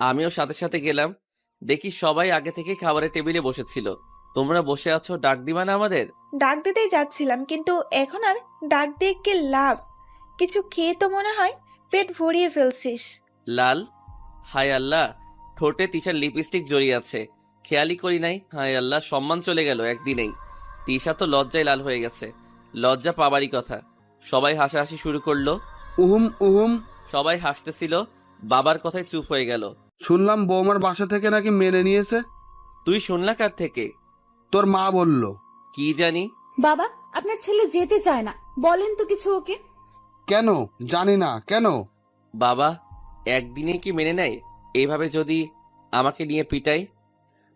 আমিও সাথে সাথে গেলাম। দেখি সবাই আগে থেকে খাবারের টেবিলে বসেছিল। তোমরা বসে আছো, ডাক দিবা না আমাদের? ডাক দিতেই যাচ্ছিলাম, কিন্তু এখন আর ডাক দিয়ে কি লাভ? কিছু খেয়ে তো মনে হয় পেট ভরিয়ে ফেলছিস। লাল? হায় আল্লাহ, ঠোঁটে তিশার লিপস্টিক জড়িয়ে আছে, খেয়ালই করি নাই। হায় আল্লাহ, সম্মান চলে গেল একদিনেই। তিশা তো লজ্জায় লাল হয়ে গেছে। লজ্জা পাবারই কথা। সবাই হাসাহাসি শুরু করলো। উহুম উহুম। সবাই হাসতেছিল, বাবার কথায় চুপ হয়ে গেল। শুনলাম বৌমার বাসা থেকে নাকি মেনে নিয়েছে। তুই শুনলা কার থেকে? তোর মা বলল। কি জানি। বাবা, আপনার ছেলে যেতে চায় না, বলেন তো কিছু ওকে। কেন? জানি না কেন। বাবা একদিনে কি মেনে নেয়? এইভাবে যদি আমাকে নিয়ে পিটাই?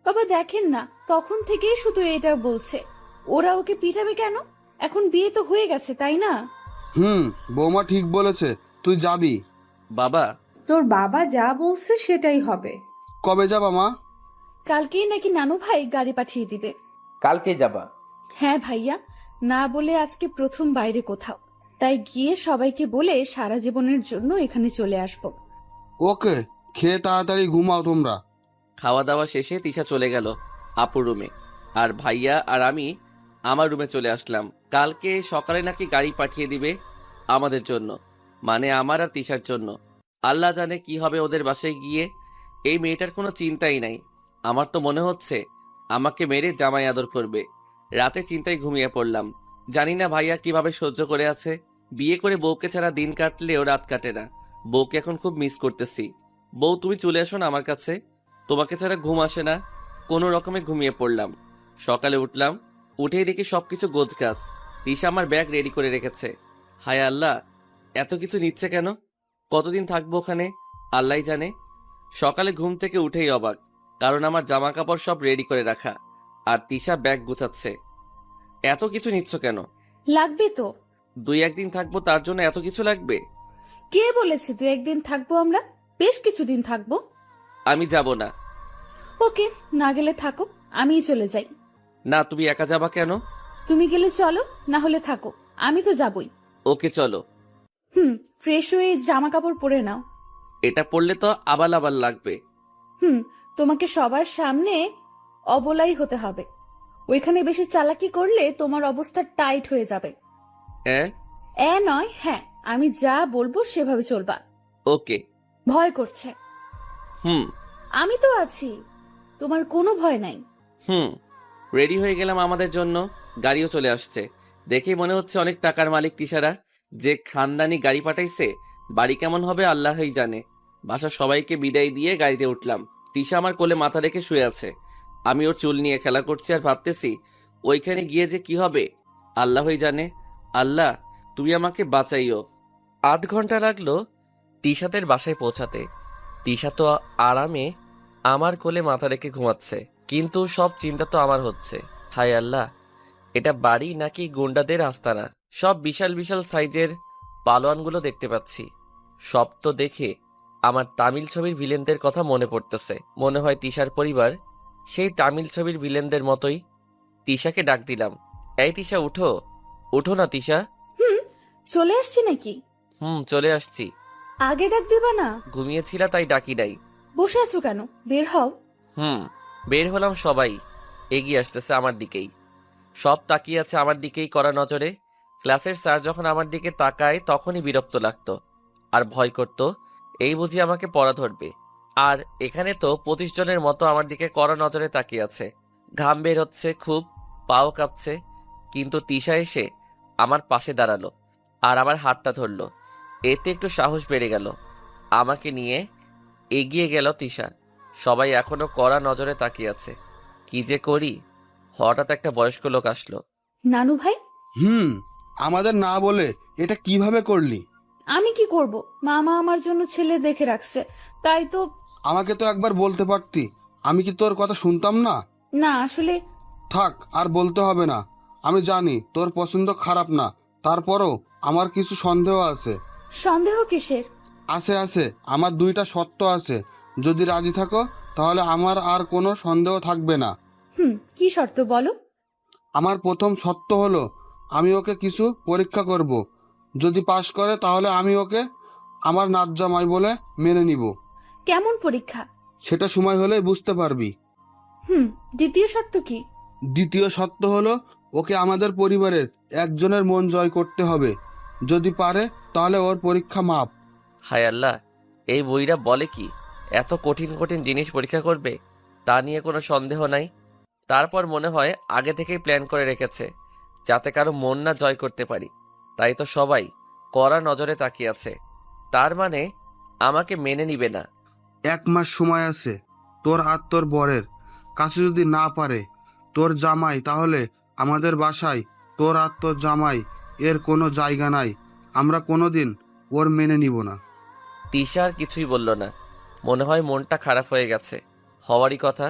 বাবা দেখেন না, তখন থেকেই শুধু এটা বলছে। ওরা ওকে পিটাবে কেন? এখন বিয়ে তো হয়ে গেছে, তাই না? বৌমা ঠিক বলেছে, তুই যাবি। বাবা, তোর বাবা যা বলছে সেটাই হবে। কবে যাবা মা? কালকেই নাকি নানু ভাই গাড়ি পাঠিয়ে দিবে। কালকে যাবা? হ্যাঁ ভাইয়া, না বলে আজকে প্রথম বাইরে কোথাও, তাই গিয়ে সবাইকে বলে সারা জীবনের জন্য এখানে চলে আসবো। ওকে, খেয়ে তাড়াতাড়ি ঘুমাও তোমরা। খাওয়া দাওয়া শেষে তিশা চলে গেল আপুর রুমে, আর ভাইয়া আর আমি আমার রুমে চলে আসলাম। কালকে সকালে নাকি গাড়ি পাঠিয়ে দিবে আমাদের জন্য, মানে আমার আর তিশার জন্য। আল্লাহ জানে কি হবে ওদের বাসায় গিয়ে। এই মেয়েটার কোনো চিন্তাই নাই। আমার তো মনে হচ্ছে আমাকে মেরে জামাই আদর করবে। রাতে চিন্তায় ঘুমিয়ে পড়লাম। জানি না ভাইয়া কিভাবে সহ্য করে আছে। বিয়ে করে বউকে ছাড়া দিন কাটলেও রাত কাটে না। বউকে এখন খুব মিস করতেছি। বউ, তুমি চলে আসো না আমার কাছে, তোমাকে ছাড়া ঘুম আসে না। কোনো রকমে ঘুমিয়ে পড়লাম। সকালে উঠলাম, উঠেই দেখি সবকিছু গোছগাছ। তিশা আমার ব্যাগ রেডি করে রেখেছে। হায় আল্লাহ, এত কিছু নিচ্ছে কেন? কতদিন থাকবো ওখানে আল্লাহই জানে। সকালে ঘুম থেকে উঠেই অবাক, কারণ আমার জামা কাপড় সব রেডি করে রাখা, আর তিশা ব্যাগ গুছাচ্ছে। এত কিছু নিচ্ছ কেন? লাগবে তো। 2-1 দিন থাকবো, তার জন্য এত কিছু লাগবে? কে বলেছে 2-1 দিন থাকবো? আমরা বেশ কিছুদিন থাকবো। আমি যাব না। ওকে, না গেলে থাকো, আমিই চলে যাই। না, তুমি একা যাবা কেন? তুমি গেলে চলো, না হলে থাকো, আমি তো যাবই। ওকে চলো। ফ্রেশ হয়ে জামা কাপড় পরে নাও। এটা পড়লে তো আবাল আবাল লাগবে। তোমাকে সবার সামনে অবলাই হতে হবে। ওইখানে বেশি চালাকি করলে তোমার অবস্থা টাইট হয়ে যাবে। নয়, হ্যাঁ, আমি যা বলবো সেভাবে চলবা। ওকে। ভয় করছে? আমি তো আছি, তোমার কোনো ভয় নাই। রেডি হয়ে গেলাম আমাদের জন্য। গাড়িও চলে আসছে। দেখেই মনে হচ্ছে অনেক টাকার মালিক তিশারা। যে খানদানি গাড়ি পাঠাইছে, বাড়ি কেমন হবে আল্লাহই জানে। বাসার সবাইকে বিদায় দিয়ে গাড়িতে উঠলাম। তিশা আমার কোলে মাথা রেখে শুয়ে আছে। আমি ওর চুল নিয়ে খেলা করছি আর ভাবতেছি ওইখানে গিয়ে যে কি হবে আল্লাহই জানে। আল্লাহ তুমি আমাকে বাঁচাইও। 8 ঘন্টা লাগলো তিশাদের বাসায় পৌঁছাতে। তিশা তো আরামে আমার কোলে মাথা রেখে ঘুমাচ্ছে, কিন্তু সব চিন্তা তো আমার হচ্ছে। হায় আল্লাহ, এটা বাড়ি নাকি গুন্ডাদের আস্তানা? সব বিশাল বিশাল সাইজের পালোয়ানগুলো দেখতে পাচ্ছি। সব তো দেখে আমার তামিল ছবির ভিলেনদের কথা মনে পড়তেছে। মনে হয় তিশার পরিবার সেই তামিল ছবির ভিলেনদের মতোই। তিশাকে ডাক দিলাম, এই তিশা উঠো, উঠো না তিশা। হুম, চলে আসছি নাকি? চলে আসছি। আগে ডাক দিবা না? ঘুমিয়েছিলা তাই ডাকি নাই। বসে আছো কেন? বের হও। বের হলাম, সবাই এগিয়ে আসতেছে আমার দিকেই। সব তাকিয়ে আছে আমার দিকেই কড়া নজরে। ক্লাসের স্যার যখন আমার দিকে তাকায় তখনই বিরক্ত লাগতো আর ভয় করত, এই বুঝি আমাকে পড়া ধরবে। আর এখানে তো 25 জনের মতো আমার দিকে কড়া নজরে তাকিয়ে আছে। ঘাম বের হচ্ছে খুব, পাও কাঁপছে। কিন্তু তিশা এসে আমার পাশে দাঁড়ালো আর আমার হাতটা ধরলো। এতে একটু সাহস বেড়ে গেল। আমাকে নিয়ে এগিয়ে গেল তিশা। সবাই এখনো কড়া নজরে তাকিয়ে আছে। কি যে করি, হঠাৎ একটা বয়স্ক লোক আসলো। নানু ভাই? আমাদের না বলে এটা কিভাবে করলি? আমি কি করব? মামা আমার জন্য ছেলে দেখে রাখছে, তাই তো। আমাকে তো একবার বলতে পারতি, আমি কি তোর কথা শুনতাম না? না আসলে। থাক, আর বলতে হবে না। আমি জানি তোর পছন্দ খারাপ না, তারপরও আমার কিছু সন্দেহ আছে। সন্দেহ কিসের? আছে, আমার 2টা শর্ত আছে। যদি রাজি থাকো তাহলে আমার আর কোনো সন্দেহ থাকবে না। কি শর্ত বলো? আমার প্রথম শর্ত হলো আমি ওকে কিছু পরীক্ষা করব। যদি পাশ করে তাহলে আমি ওকে আমার নাচ জামাই বলে মেনে নিব। কেমন পরীক্ষা? সেটা সময় হলেই বুঝতে পারবি। দ্বিতীয় শর্ত কি? দ্বিতীয় শর্ত হলো ওকে আমাদের পরিবারের একজনের মন জয় করতে হবে। যদি পারে তাহলে ওর পরীক্ষা মাপ। হায় আল্লাহ, এই বইরা বলে কি এত কঠিন কঠিন জিনিস পরীক্ষা করবে? তা নিয়ে কোনো সন্দেহ নাই। তারপর মনে হয় আগে থেকেই প্ল্যান করে রেখেছে যাতে কারো মন না জয় করতে পারি। তাই তো সবাই কড়া নজরে তাকিয়ে আছে। তার মানে আমাকে মেনে নিবে না। 1 মাস সময় আছে তোর আর তোর বরের কাছে। যদি না পারে তোর জামাই, তাহলে আমাদের বাসায় তোর আর তোর জামাই এর কোনো জায়গা নাই। আমরা কোনোদিন ওর মেনে নিব না। তিশা আর কিছুই বলল না। মনে হয় মনটা খারাপ হয়ে গেছে। হওয়ারই কথা।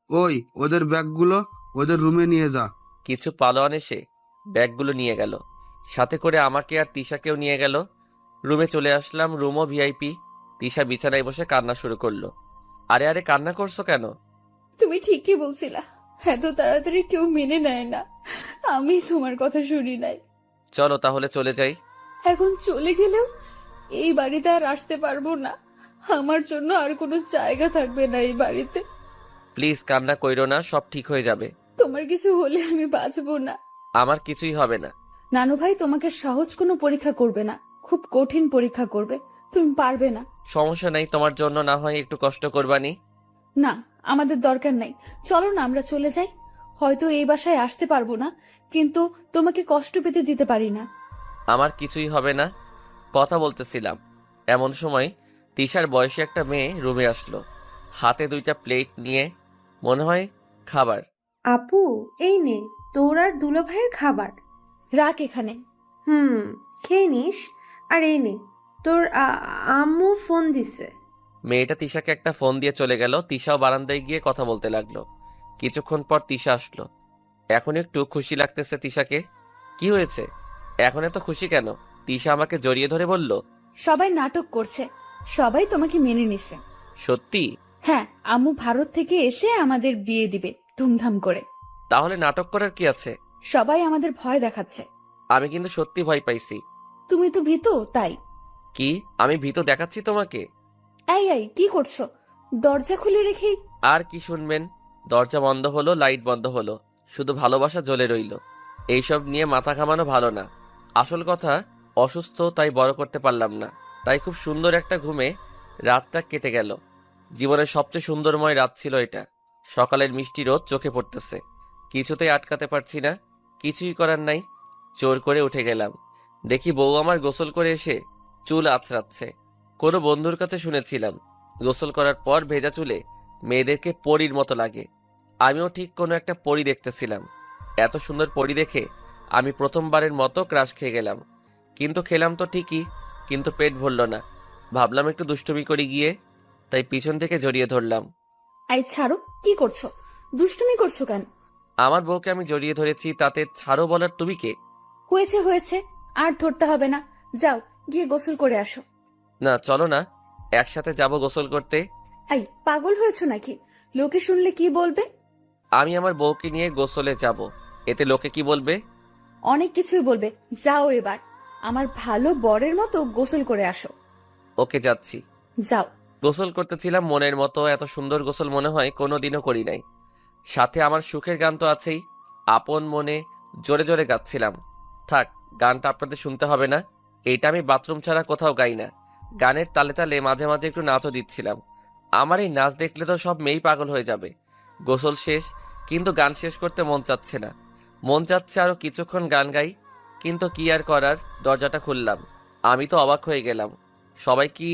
ওই ওদের ব্যাগগুলো ওদের রুমে নিয়ে যা। কিছু পালোয়ান এসে ব্যাগগুলো নিয়ে গেল, সাথে করে আমাকে আর তিশাকেও নিয়ে গেল। রুমে চলে আসলাম। রুমও ভিআইপি। তিশা বিছানায় বসে কান্না শুরু করলো। আরে আরে, কান্না করছো কেন? তুমি ঠিকই বলছিলা, এত তাড়াতাড়ি কেউ মেনে নেয় না। আমি তোমার কথা শুনি নাই। চলো তাহলে চলে যাই। এখন চলে গেলেও এই বাড়িতে আর আসতে পারবো না। আমার জন্য আর কোনো জায়গা থাকবে না এই বাড়িতে। প্লিজ কান্না কইরো না, সব ঠিক হয়ে যাবে। তোমার কিছু হলে আমি বাঁচবো না। আমার কিছুই হবে না। নানু ভাই তোমাকে সহজ কোনো পরীক্ষা করবে না, খুব কঠিন পরীক্ষা করবে। তুমি পারবে না। সমস্যা নাই, তোমার জন্য না হয় একটু কষ্ট করবানি। না, আমাদের দরকার নাই। চলো না আমরা চলে যাই। হয়তো এই বাসায় আসতে পারবো না, কিন্তু তোমাকে কষ্ট পেতে দিতে পারি না। আমার কিছুই হবে না, কথা বলতেছিলাম। এমন সময় তিশার বয়সী একটা মেয়ে রুমে আসলো, হাতে 2টা প্লেট নিয়ে। মনে হয় খাবার। আপু, এই নে তোর আর দুলা ভাইয়ের খাবার। রাখ এখানে। খেয়ে নিস। আর এই নে তোর আম্মু ফোন দিছে। মেয়েটা তিশাকে একটা ফোন দিয়ে চলে গেল। তিশাও বারান্দায় গিয়ে কথা বলতে লাগলো। কিছুক্ষণ পর তিশা আসলো। এখন একটু খুশি লাগতেছে তিশাকে। কি হয়েছে, এখন এত খুশি কেন? তিশা আমাকে জড়িয়ে ধরে বলল, সবাই নাটক করছে, সবাই তোমাকে মেনে নিছে। সত্যি? হ্যাঁ, আম্মু ভারত থেকে এসে আমাদের বিয়ে দিবে ধুমধাম করে। তাহলে নাটক করার কি আছে? সবাই আমাদের ভয় দেখাচ্ছে। আমি কিন্তু সত্যি ভয় পাইছি। তুমি তো ভীতু, তাই। কি আমি ভীত দেখাচ্ছি তোমাকে? এই কি করছো? দরজা খুলে রেখেই। আর কি শুনবেন? দরজা বন্ধ হলো, লাইট বন্ধ হলো, শুধু ভালোবাসা জ্বলে রইল। এইসব নিয়ে মাথা ঘামানো ভালো না। আসল কথা, অসুস্থ তাই বড় করতে পারলাম না। তাই খুব সুন্দর একটা ঘুমে রাতটা কেটে গেল। জীবনের সবচেয়ে সুন্দরময় রাত ছিল এটা। সকালের মিষ্টি রোদ চোখে পড়তেছে, কিছুতেই আটকাতে পারছি না। কিছুই করার নাই, জোর করে উঠে গেলাম। দেখি বউ আমার গোসল করে এসে চুল আঁচড়াচ্ছে। কোনো বন্ধুর কাছে শুনেছিলাম গোসল করার পর ভেজা চুলে মেয়েদেরকে পরীর মতো লাগে। আমিও ঠিক কোনো একটা পরী দেখতেছিলাম। এত সুন্দর পরী দেখে আমি প্রথমবারের মতো ক্রাশ খেয়ে গেলাম। কিন্তু খেলাম তো ঠিকই, কিন্তু পেট ভরল না। ভাবলাম একটু দুষ্টুমি করি গিয়ে, তাই পিছন থেকে জড়িয়ে ধরলাম। এই ছাড়ো, কি করছো? দুষ্টুমি করছো কেন? আমার বউকে আমি জড়িয়ে ধরেছি, তাতে ছাড়ো বলার তুমি কে? হয়েছে হয়েছে, আর ধরতে হবে না। যাও, গিয়ে গোসল করে আসো। না চলো না, একসাথে যাব গোসল করতে। এই পাগল হয়েছো নাকি? লোকে শুনলে কি বলবে? আমি আমার বউকে নিয়ে গোসলে যাব, এতে লোকে কি বলবে? অনেক কিছুই বলবে। যাও এবার, আমার ভালো বরের মতো গোসল করে আসো। ওকে যাচ্ছি। যাও। গোসল করতেছিলাম মনের মতো। এত সুন্দর গোসল মনে হয় কোনোদিনও করি নাই। সাথে আমার সুখের গান তো আছেই। আপন মনে জোরে জোরে গাচ্ছিলাম। থাক, গানটা আপনাদের শুনতে হবে না। এটা আমি বাথরুম ছাড়া কোথাও গাই না। গানের তালে তালে মাঝে মাঝে একটু নাচও দিচ্ছিলাম। আমার এই নাচ দেখলে তো সব মেয়েই পাগল হয়ে যাবে। গোসল শেষ, কিন্তু গান শেষ করতে মন চাচ্ছে না। মন চাচ্ছে আরো কিছুক্ষণ গান গাই, কিন্তু কি আর করার। দরজাটা খুললাম, আমি তো অবাক হয়ে গেলাম। সবাই কি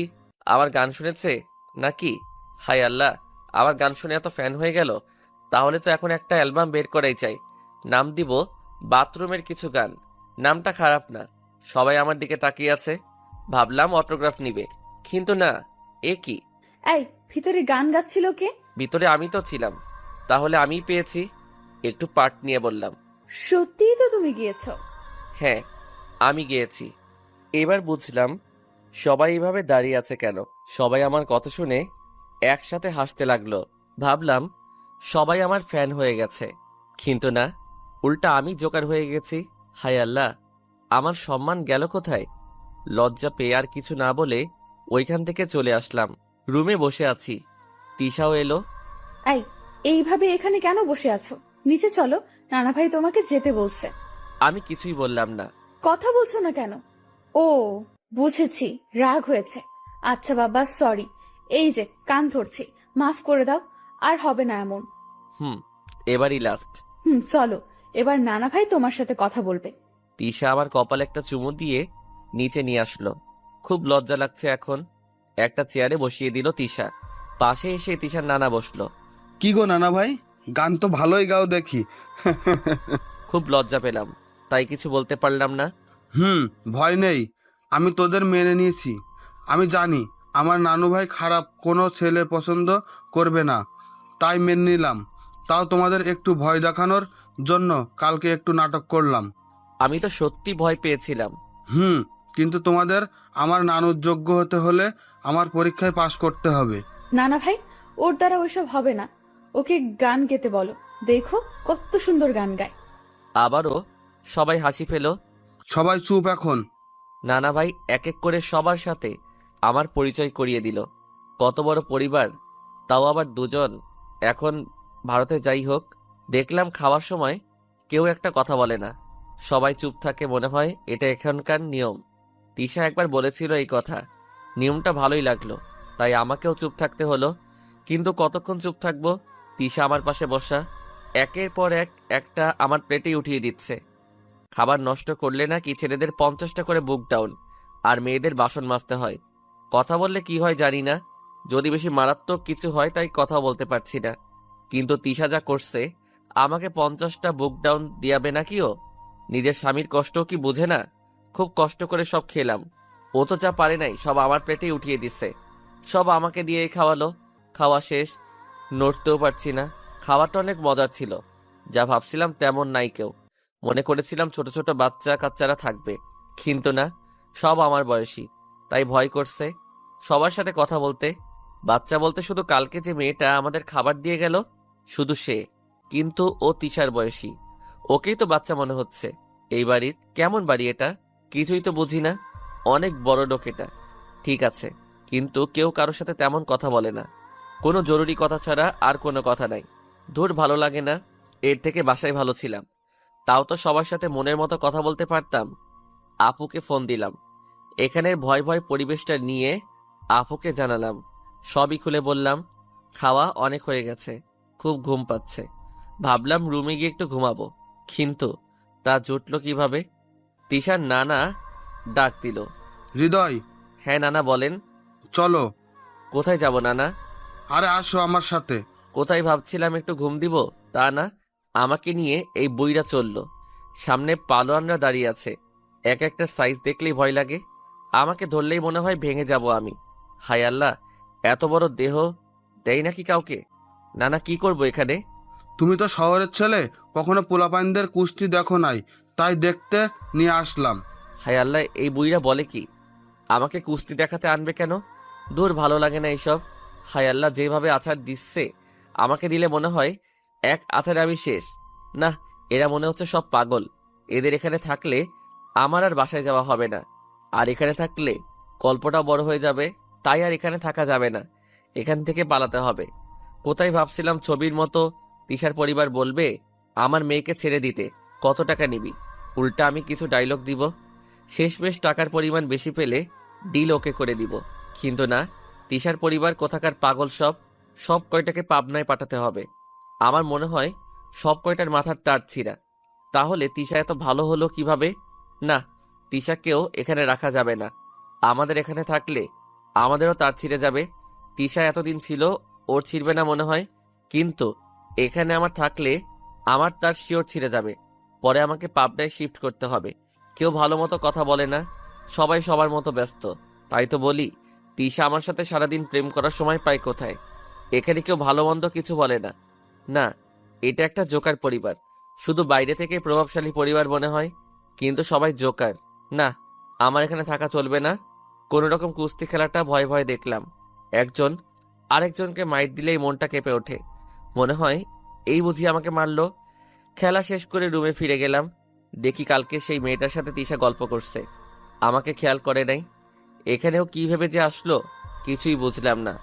আমার গান শুনেছে নাকি? হায় আল্লাহ, আমার গান শুনে এত ফ্যান হয়ে গেল। তাহলে তো এখন একটা অ্যালবাম বের করাই চাই। নাম দিব বাথরুমের কিছু গান। নামটা খারাপ না। সবাই আমার দিকে তাকিয়ে আছে। ভাবলাম অটোগ্রাফ নিবে, কিন্তু না। এ কি? এই, ভিতরে গান গাচ্ছিল কে? ভিতরে আমি তো ছিলাম। তাহলে আমিই পেয়েছি। একটু পার্ট নিয়ে বললাম। সত্যিই তো তুমি গিয়েছো? হ্যাঁ, আমি গিয়েছি। এবার বুঝলাম সবাই এভাবে দাঁড়িয়ে আছে কেন। সবাই আমার কথা শুনে একসাথে হাসতে লাগলো। ভাবলাম সবাই আমার ফ্যান হয়ে গেছে, কিন্তু না, উল্টা আমি জোকার হয়ে গেছি। হায় আল্লাহ, আমার সম্মান গেল কোথায়? লজ্জা পেয়ে আর কিছু না বলে ওইখান থেকে চলে আসলাম। রুমে বসে আছি, তিশাও এলো। এই, এইভাবে এখানে কেন বসে আছো? নিচে চলো, নানা ভাই তোমাকে যেতে বলছে। আমি কিছুই বললাম না। কথা বলছো না কেন? ও, বুঝেছি, রাগ হয়েছে। আচ্ছা বাবা, সরি। এই যে কান ধরছি, মাফ করে দাও। আর হবে না এমন। এবারই লাস্ট। চলো, এবার নানা ভাই তোমার সাথে কথা বলবে। তিশা আমার কপালে একটা চুমু দিয়ে নিচে নিয়ে আসলো। খুব লজ্জা লাগছে এখন। একটা চেয়ারে বসিয়ে দিল তিশা। পাশে এসে তিশার নানা বসলো। কি গো নানা ভাই, গান তো ভালোই গাও দেখি। খুব লজ্জা পেলাম, তাই কিছু বলতে পারলাম না। ভয় নেই, আমি তোদের মেনে নিয়েছি। আমি জানি আমার নানু ভাই খারাপ কোনো ছেলে পছন্দ করবে না, তাই মেনে নিলাম। তাও তোমাদের একটু ভয় দেখানোর জন্য কালকে একটু নাটক করলাম। আমি তো সত্যি ভয় পেয়েছিলাম। কিন্তু তোমাদের আমার নানুর যোগ্য হতে হলে আমার পরীক্ষায় পাশ করতে হবে। নানা ভাই, ওর দ্বারা ওইসব হবে না। ওকে গান গেতে বলো, দেখো কত সুন্দর গান গায়। আবারও সবাই হাসি পেল। সবাই চুপ এখন। নানা ভাই এক এক করে সবার সাথে আমার পরিচয় করিয়ে দিল। কত বড় পরিবার, তাও আবার দুজন। এখন ভারতে যাই হোক, দেখলাম খাওয়ার সময় কেউ একটা কথা বলে না, সবাই চুপ থাকে। মনে হয় এটা এখানকার নিয়ম। তিশা একবার বলেছিল এই কথা। নিয়মটা ভালোই লাগলো, তাই আমাকেও চুপ থাকতে হলো। কিন্তু কতক্ষণ চুপ থাকবো? তিশা আমার পাশে বসা, একের পর এক একটা আমার প্লেটেই উঠিয়ে দিচ্ছে। খাবার নষ্ট করলে নাকি ছেলেদের 50টা করে বুক ডাউন, আর মেয়েদের বাসন মাজতে হয়। কথা বললে কি হয় জানি না, যদি বেশি মারাত্মক কিছু হয় তাই কথা বলতে পারছি না। কিন্তু তিশা যা করছে, আমাকে 50টা বুক ডাউন দিয়াবে নাকি ও? নিজের স্বামীর কষ্টও কি বুঝে না? খুব কষ্ট করে সব খেলাম। ও তো যা পারে নাই সব আমার প্লেটেই উঠিয়ে দিচ্ছে। সব আমাকে দিয়েই খাওয়ালো। খাওয়া শেষ, নড়তেও পারছি না। খাওয়াটা অনেক মজার ছিল, যা ভাবছিলাম তেমন নাই কেউ। মনে করেছিলাম ছোট ছোট বাচ্চা কাচ্চারা থাকবে, কিন্তু না, সব আমার বয়সী। তাই ভয় করছে সবার সাথে কথা বলতে। বাচ্চা বলতে শুধু কালকে যে মেয়েটা আমাদের খাবার দিয়ে গেল, শুধু সে। কিন্তু ও তিশার বয়সী, ওকেই তো বাচ্চা মনে হচ্ছে। এই বাড়ির কেমন বাড়ি এটা? কিছুই তো বুঝি না। অনেক বড় লোক এটা, ঠিক আছে, কিন্তু কেউ কারোর সাথে তেমন কথা বলে না। কোনো জরুরি কথা ছাড়া আর কোনো কথা নাই। ধুর, ভালো লাগে না। এর থেকে বাসায় ভালো ছিলাম, তাও তো সবার সাথে মনের মতো কথা বলতে পারতাম। আপুকে ফোন দিলাম। এখানের ভয় ভয় পরিবেশটা নিয়ে আপুকে জানালাম। সবই খুলে বললাম। খাওয়া অনেক হয়ে গেছে, খুব ঘুম পাচ্ছে। ভাবলাম রুমে গিয়ে একটু ঘুমাবো, কিন্তু তা জুটলো কিভাবে? তিশার নানা ডাক দিল। হৃদয়, হ্যাঁ নানা বলেন। চলো। কোথায় যাব নানা? আরে আসো আমার সাথে। কোথায় ভাবছিলাম একটু ঘুম দিব, তা না, আমাকে নিয়ে এই বুইড়া চললো। সামনে পালোয়ানরা দাঁড়িয়ে আছে, এক একটার সাইজ দেখলেই ভয় লাগে। আমাকে ধরলেই মনে হয় ভেঙে যাব আমি। হায় আল্লাহ, এত বড় দেহ দেয় নাকি কাউকে? নানা কি করব এখানে? তুমি তো শহরের ছেলে, কখনো পোলাপাইনদের কুস্তি দেখো নাই, তাই দেখতে নিয়ে আসলাম। হায় আল্লাহ, এই বুইড়া বলে কি? আমাকে কুস্তি দেখাতে আনবে কেন? দূর, ভালো লাগে না এইসব। হায় আল্লাহ, যেভাবে আছাড় দিচ্ছে আমাকে দিলে মনে হয় এক আছাড়ে আমি শেষ। না, এরা মনে হচ্ছে সব পাগল। এদের এখানে থাকলে আমার আর বাসায় যাওয়া হবে না, আর এখানে থাকলে গল্পটা বড় হয়ে যাবে, তাই আর এখানে থাকা যাবে না। এখান থেকে পালাতে হবে। কোথায় ভাবছিলাম ছবির মতো তিশার পরিবার বলবে আমার মেয়েকে ছেড়ে দিতে, কত টাকা নিবি? উল্টা আমি কিছু ডায়লগ দিব, শেষমেশ টাকার পরিমাণ বেশি পেলে ডিল ওকে করে দিব। কিন্তু না, তিশার পরিবার কোথাকার পাগল, সব কয়টাকে পাবনায় পাঠাতে হবে। আমার মনে হয় সব কয়টার মাথার তার ছিঁড়া। তাহলে তিশা এত ভালো হলো কিভাবে? না, তিশাকেও এখানে রাখা যাবে না। আমাদের এখানে থাকলে আমাদেরও তার ছিঁড়ে যাবে। তিশা এতদিন ছিল, ওর ছিঁড়বে না মনে হয়, কিন্তু এখানে আমার থাকলে আমার তার শিওর ছিঁড়ে যাবে। পরে আমাকে পাবনায় শিফট করতে হবে। কেউ ভালো মতো কথা বলে না, সবাই সবার মতো ব্যস্ত। তাই তো বলি, তিশা আমার সাথে সারাদিন প্রেম করার সময় পায় কোথায়? এখানে কেউ ভালো মন্দ কিছু বলে না। না, এটা একটা জোকার পরিবার। শুধু বাইরে থেকে প্রভাবশালী পরিবার মনে হয়, কিন্তু সবাই জোকার। না, আমার এখানে থাকা চলবে না। কোনো রকম কুস্তি খেলাটা ভয়ে ভয়ে দেখলাম। একজন আরেকজনকে মাইট দিলেই মনটা কেঁপে ওঠে, মনে হয় এই বুঝি আমাকে মারলো। খেলা শেষ করে রুমে ফিরে গেলাম। দেখি কালকে সেই মেয়েটার সাথে তিশা গল্প করছে, আমাকে খেয়াল করে নাই। এখানেও কি ভেবে যে আসলো কিছুই বুঝলাম না।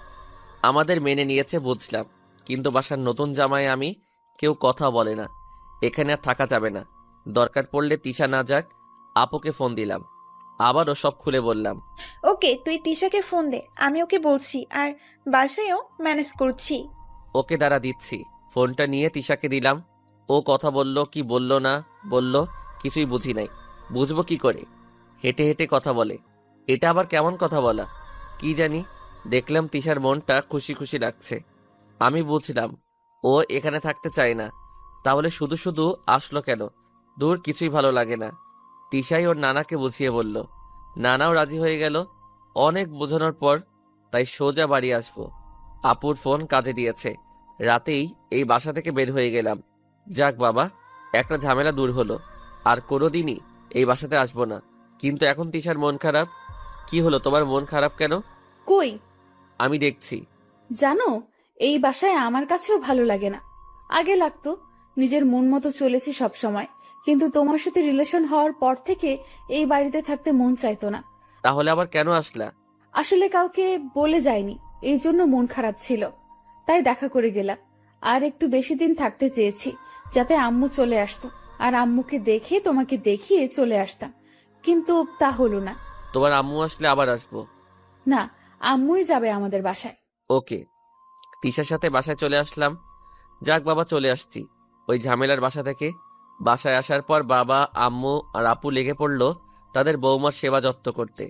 আমাদের মেনে নিয়েছে বুঝলাম, কিন্তু বাসার নতুন জামাই আমি, কেউ কথা বলে না। এখানে আর থাকা যাবে না। দরকার পড়লে তিশা না যাক, আপুকে ফোন দিলাম, আবারও সব খুলে বললাম। ওকে, তুই তিশাকে ফোন দে, আমি ওকে বলছি, আর বাসায়ও ম্যানেজ করছি। ওকে দাঁড়া দিচ্ছি। ফোনটা নিয়ে তিশাকে দিলাম। ও কথা বলল কি বলল না বলল কিছুই বুঝি নাই। বুঝবো কি করে? হেঁটে হেঁটে কথা বলে, এটা আবার কেমন কথা বলা কি জানি। দেখলাম তিশার মনটা খুশি খুশি লাগছে। আমি বুঝলাম ও এখানে থাকতে চায় না। তাহলে শুধু শুধু আসলো কেন? দূর, কিছুই ভালো লাগে না। তিশাই ওর নানাকে বুঝিয়ে বলল, নানাও রাজি হয়ে গেল। অনেক বোঝানোর পর তাই সোজা বাড়ি আসবো। আপুর ফোন কাজে দিয়েছে। রাতেই এই বাসা থেকে বের হয়ে গেলাম। যাক বাবা, একটা ঝামেলা দূর হলো। আর কোনোদিনই এই বাসাতে আসবো না। কিন্তু এখন তিশার মন খারাপ। কি হলো, তোমার মন খারাপ কেন? কই? আমি দেখছি। জানো, এই বাসায় আমার কাছেও ভালো লাগে না। আগে লাগতো, নিজের মন মতো চলেছি সব সময়, কিন্তু তোমার সাথে রিলেশন হওয়ার পর থেকে এই বাড়িতে থাকতে মন চাইতো না। তাহলে আবার কেন আসলা? আসলে কাউকে বলে যায়নি, এই জন্য মন খারাপ ছিল, তাই দেখা করে গেলাম। আর একটু বেশি দিন থাকতে চেয়েছি, যাতে আম্মু চলে আসতো, আর আম্মুকে দেখে তোমাকে দেখিয়ে চলে আসতাম, কিন্তু তা হলো না। তোমার আম্মু আসলে আবার আসবো। না, আম্মুই যাবে আমাদের বাসায়। ওকে। তিশার সাথে বাসায় চলে আসলাম। যাক বাবা, চলে আসছি ওই ঝামেলার বাসা থেকে। বাসায় আসার পর বাবা, আম্মু আর আপু লেগে পড়লো তাদের বৌমার সেবা যত্ন করতে।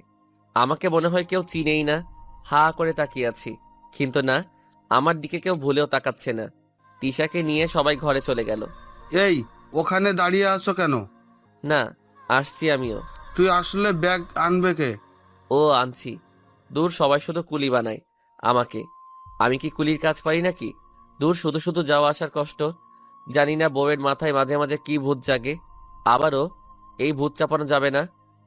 আমাকে মনে হয় কেউ চিনেই না। হা করে তাকিয়ে আছি, কিন্তু না, আমার দিকে কেউ ভুলেও তাকাচ্ছে না। তিশাকে নিয়ে সবাই ঘরে চলে গেল। এই, ওখানে দাঁড়িয়ে আছো কেন? না, আসছি আমিও। তুই আসলে ব্যাগ আনবে কে? ও, আনছি। দূর, সবাই শুধু কুলি বানায় আমাকে। আমি কি কুলির কাজ পারি নাকি? দূর, শুধু শুধু যাওয়া আসার কষ্ট। জানি না বউয়ের মাথায় মাঝে মাঝে কি ভূত জাগে। আবারও এই ভূত চাপানো যাবে না।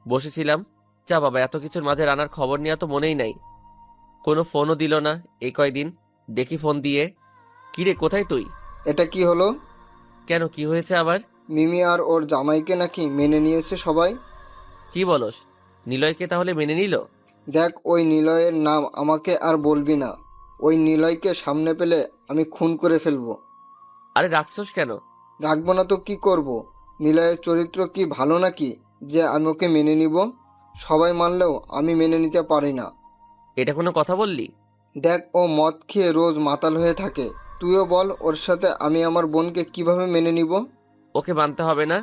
বসেছিলাম, যা বাবা, এত কিছুর মাঝে রানার খবর নেওয়া তো মনেই নাই। কোনো ফোনও দিল না এই কয়দিন। দেখি ফোন দিয়ে। কিরে, কোথায় তুই? এটা কি হলো? কেন, কি হয়েছে আবার? মিমি আর ওর জামাইকে নাকি মেনে নিয়েছে সবাই। কি বলস? নিলয়কে তাহলে মেনে নিল? দেখ, ওই নিলয়ের নাম আমাকে আর বলবি না। ওই নিলয়কে সামনে পেলে আমি খুন করে ফেলবো। আরে রাখছস কেন? রাখবো না তো কি করব? নিলয়ের চরিত্র কি ভালো নাকি যে আমি ওকে মেনে নিব? সবাই মানলেও আমি মেনে নিতে পারি না। এটা কোনো কথা বললি? দেখ, ও মদ খেয়ে রোজ মাতাল হয়ে থাকে। তুইও বল, ওর সাথে আমি আমার বোনকে কিভাবে মেনে নিব? ওকে মানতে হবে না।